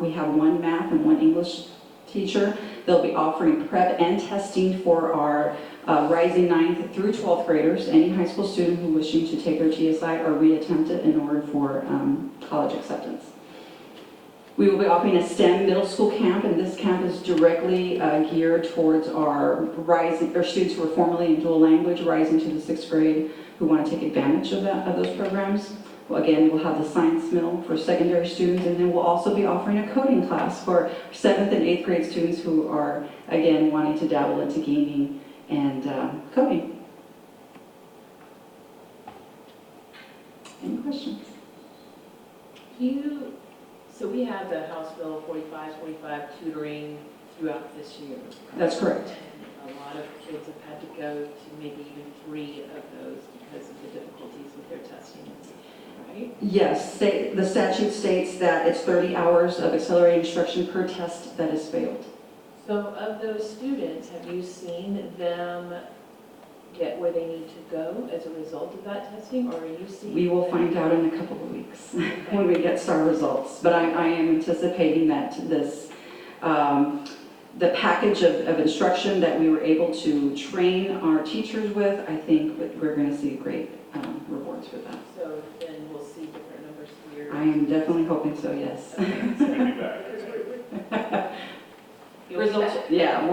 we have 1 math and 1 English teacher. They'll be offering prep and testing for our rising 9th through 12th graders, any high school student who wishing to take their TSI or reattempt it in order for college acceptance. We will be offering a STEM middle school camp, and this camp is directly geared towards our students who are formerly in dual language, rising to the 6th grade, who want to take advantage of those programs. Well, again, we'll have the science mill for secondary students, and then we'll also be offering a coding class for 7th and 8th grade students who are, again, wanting to dabble into gaming and coding. Any questions? So we have the House Bill 4545 tutoring throughout this year. That's correct. a lot of kids have had to go to maybe even 3 of those because of the difficulties with their testing, right? Yes, the statute states that it's 30 hours of accelerated instruction per test that is failed. So of those students, have you seen them get where they need to go as a result of that testing, or are you seeing? We will find out in a couple of weeks when we get STAR results. But I am anticipating that the package of instruction that we were able to train our teachers with, I think we're going to see great rewards for that. So then we'll see different numbers here. I am definitely hoping so, yes. Results, yeah,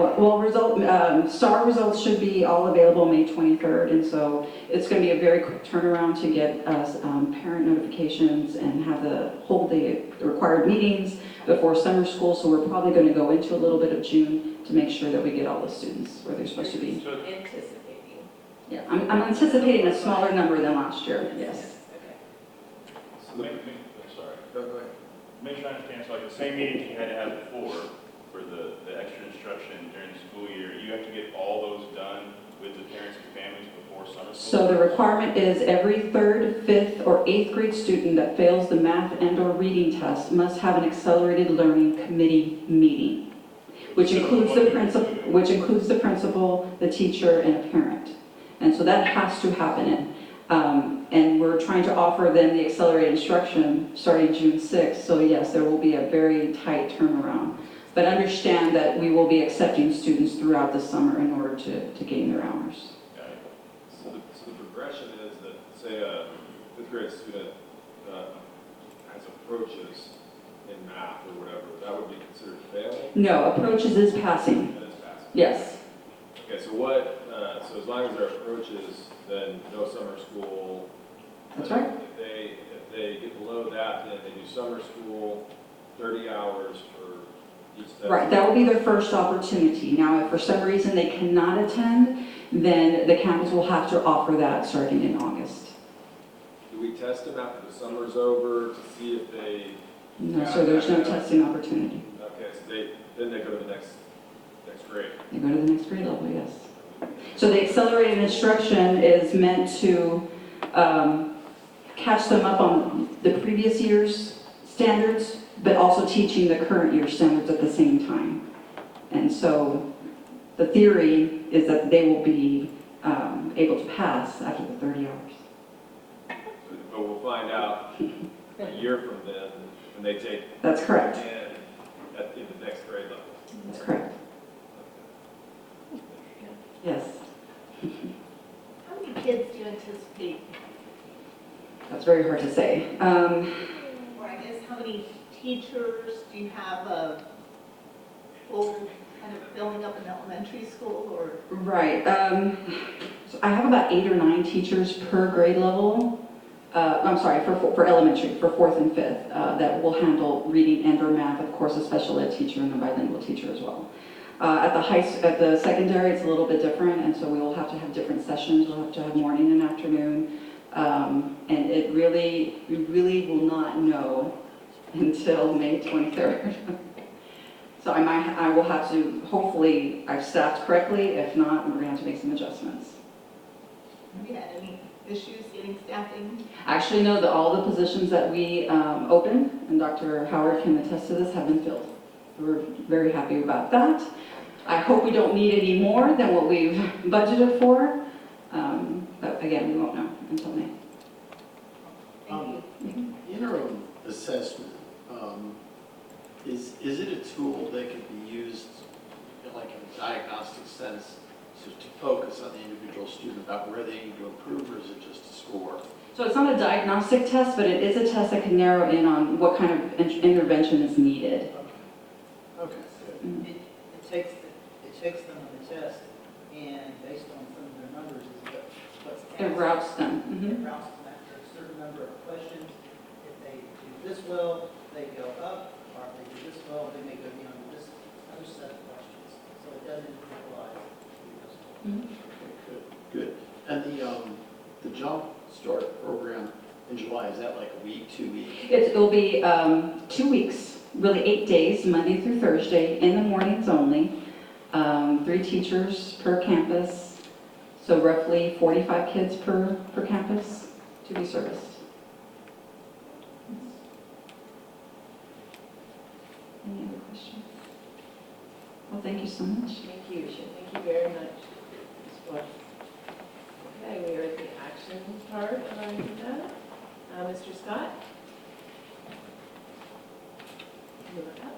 STAR results should be all available May 23rd, and so it's going to be a very quick turnaround to get us parent notifications and hold the required meetings before summer school, so we're probably going to go into a little bit of June to make sure that we get all the students where they're supposed to be. Anticipating. Yeah, I'm anticipating a smaller number than last year, yes. So sorry. Go ahead. Make sure I understand, so like the same meetings you had to have before, for the extra instruction during the school year, you have to get all those done with the parents and families before summer school? So the requirement is every 3rd, 5th, or 8th grade student that fails the math and/or reading test must have an accelerated learning committee meeting, which includes the principal, the teacher, and a parent. And so that has to happen. And we're trying to offer them the accelerated instruction starting June 6th. So yes, there will be a very tight turnaround. But understand that we will be accepting students throughout the summer in order to gain their hours. Okay. So the progression is that, say, a 5th grade student has approaches in math or whatever, that would be considered failing? No, approaches is passing. That is passing. Yes. Okay, so so as long as their approaches, then no summer school. That's right. If they get below that, then they do summer school, 30 hours for each test. Right, that will be their first opportunity. Now, if for some reason they cannot attend, then the campus will have to offer that starting in August. Do we test them after the summer's over to see if they? No, sir, there's no testing opportunity. Okay, so then they go to the next grade. They go to the next grade level, yes. So the accelerated instruction is meant to catch them up on the previous year's standards, but also teaching the current year's standards at the same time. And so the theory is that they will be able to pass after the 30 hours. But we'll find out a year from then when they take. That's correct. In the next grade level. That's correct. Yes. How many kids do you anticipate? That's very hard to say. Or I guess how many teachers do you have a full kind of filling up in elementary school or? Right. So I have about 8 or 9 teachers per grade level. I'm sorry, for elementary, for 4th and 5th, that will handle reading and/or math, of course, a special ed teacher and a bilingual teacher as well. At the secondary, it's a little bit different, and so we will have to have different sessions. We'll have to have morning and afternoon, and we really will not know until May 23rd. So I will have to, hopefully, I've staffed correctly. If not, we're going to have to make some adjustments. Have you had any issues getting staffing? Actually, no, all the positions that we opened, and Dr. Howard can attest to this, have been filled. We're very happy about that. I hope we don't need any more than what we've budgeted for, but again, we won't know until May. Interim assessment, is it a tool that can be used like in a diagnostic sense to focus on the individual student about where they need to improve, or is it just a score? So it's not a diagnostic test, but it is a test that can narrow in on what kind of intervention is needed. Okay. Mm-hmm. It takes them on the test, and based on some of their numbers, is what's It routes them. It routes them after a certain number of questions. If they do this well, they go up, or if they do this well, they may go beyond this other set of questions. So it doesn't equalize. Good. And the Jump Start program in July, is that like a week, 2 weeks? It will be 2 weeks, really 8 days, Monday through Thursday, in the mornings only. 3 teachers per campus, so roughly 45 kids per campus to be serviced. Any other questions? Well, thank you so much. Thank you. Thank you very much. Ms. Flush. Okay, we are at the action part of our agenda. Mr. Scott? You look up.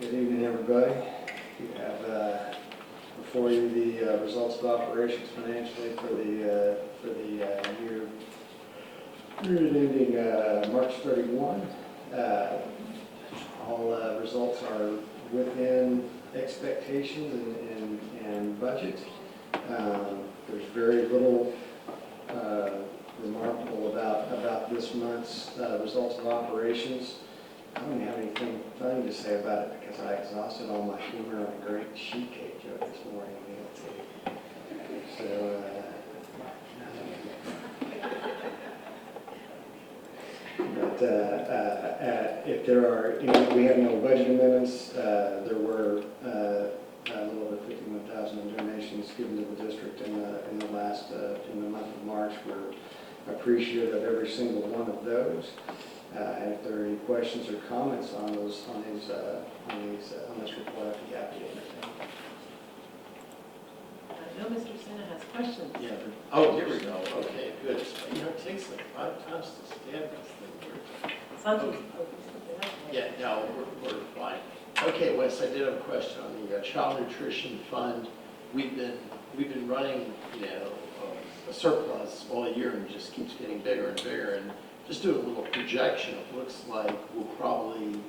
Good evening, everybody. You have before you the results of operations financially for the year ending March 31. All results are within expectations and budget. There's very little remarkable about this month's results of operations. I don't have anything funny to say about it because I exhausted all my humor on a great sheet cake joke this morning. So, if there are, we have no budget amendments. There were a little over 51,000 in donations given to the district in the month of March. We're appreciative of every single one of those. And if there are any questions or comments on this report, I'd be happy to entertain. I know Mr. Senna has questions. Yeah. Oh, here we go. Okay, good. It takes like 5 times to stand this thing. Something. Yeah, no, we're fine. Okay, Wes, I did have a question on the Child Nutrition Fund. We've been running, a surplus all year, and it just keeps getting bigger and bigger. And just doing a little projection, it looks like we'll probably,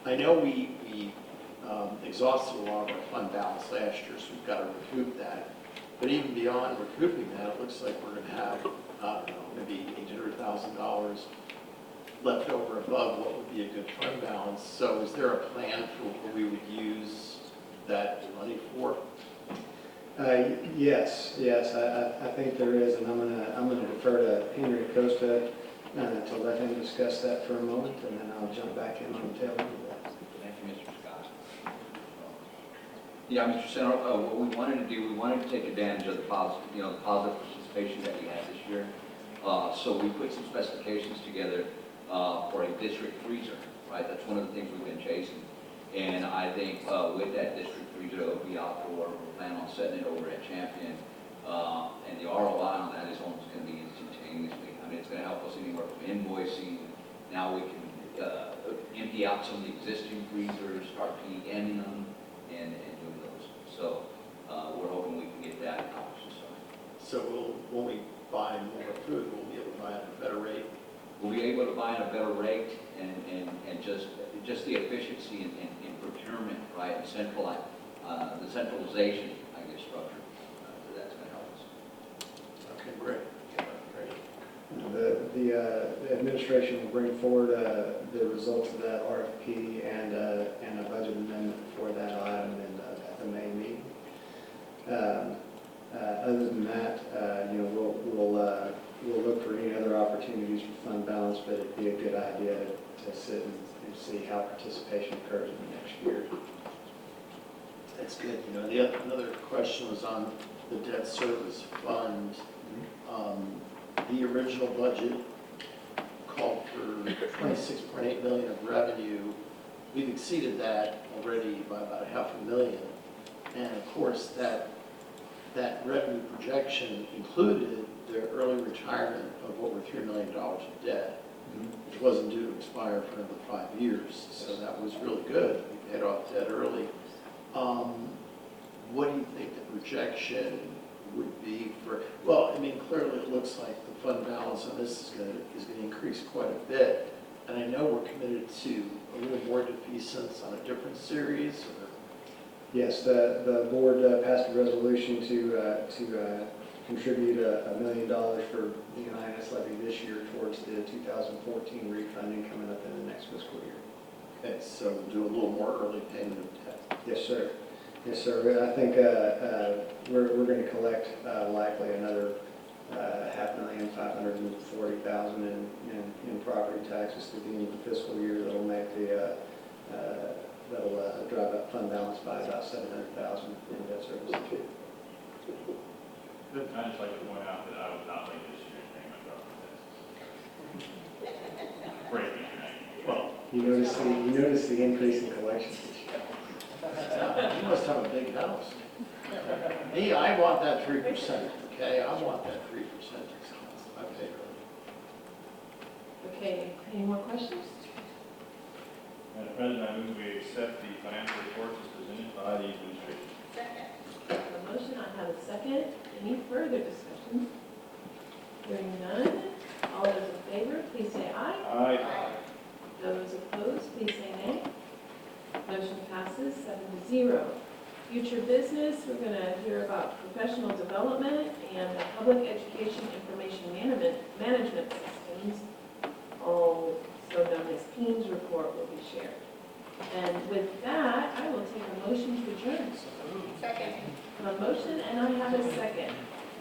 I know we exhausted a lot of our fund balance last year, so we've got to recoup that. But even beyond recouping that, it looks like we're going to have, I don't know, maybe $800,000 left over above what would be a good fund balance. So is there a plan for what we would use that money for? Yes, I think there is, and I'm gonna defer to Henry Costa to let him discuss that for a moment, and then I'll jump back in on the tail end of that. Thank you, Mr. Scott. Yeah, Mr. Senator, what we wanted to do, we wanted to take advantage of the positive participation that we had this year. So we put some specifications together for a district freezer, right? That's one of the things we've been chasing. And I think with that district freezer, it'll be out for, we plan on setting it over at Champion. And the ROI on that is almost going to be instantaneously. I mean, it's going to help us anywhere from invoicing. Now we can empty out some of the existing freezers, start PMing them, and doing those. So we're hoping we can get that accomplished. So when we buy more food, we'll be able to buy it at a better rate? We'll be able to buy at a better rate and just the efficiency in procurement, right, and the centralization, I guess, structure. So that's going to help us. Okay, great. The administration will bring forward the results of that RFP and a budget amendment for that item at the May meeting. Other than that, we'll look for any other opportunities for fund balance, but it'd be a good idea to sit and see how participation occurs in the next year. That's good. Another question was on the debt service fund. The original budget called for $26.8 million of revenue. We've exceeded that already by about $500,000. And of course, that revenue projection included the early retirement of over $3 million of debt, which wasn't due to expire for another 5 years. So that was really good. We paid off debt early. What do you think the projection would be for, well, I mean, clearly it looks like the fund balance on this is going to increase quite a bit. And I know we're committed to a little more defeasance on a different series. Or... Yes, the board passed a resolution to contribute $1 million for the INS levy this year towards the 2014 refunding coming up in the next fiscal year. Okay, so we'll do a little more early payment of debt. Yes, sir. Yes, sir. I think we're going to collect likely another $540,000 in property taxes through the end of the fiscal year. That'll make the that'll drive up fund balance by about $700,000 in debt service. I'd just like to point out that I was not late this year to pay my property taxes. Great, well. You notice the increase in collections this year. You must have a big house. Me, I want that 3%, okay? I want that 3%. I pay her. Okay, any more questions? Madam President, I move we accept the financial reports as presented by the administration. I have a motion, I have a second. Any further discussion? Hearing none. All those in favor, please say aye. Aye. Those opposed, please say nay. Motion passes 7-0. Future business, we're going to hear about professional development and the public education information management systems, also known as PEAMS report, will be shared. And with that, I will take a motion to adjourn. Second. A motion, and I have a second.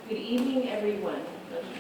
Good evening, everyone. Motion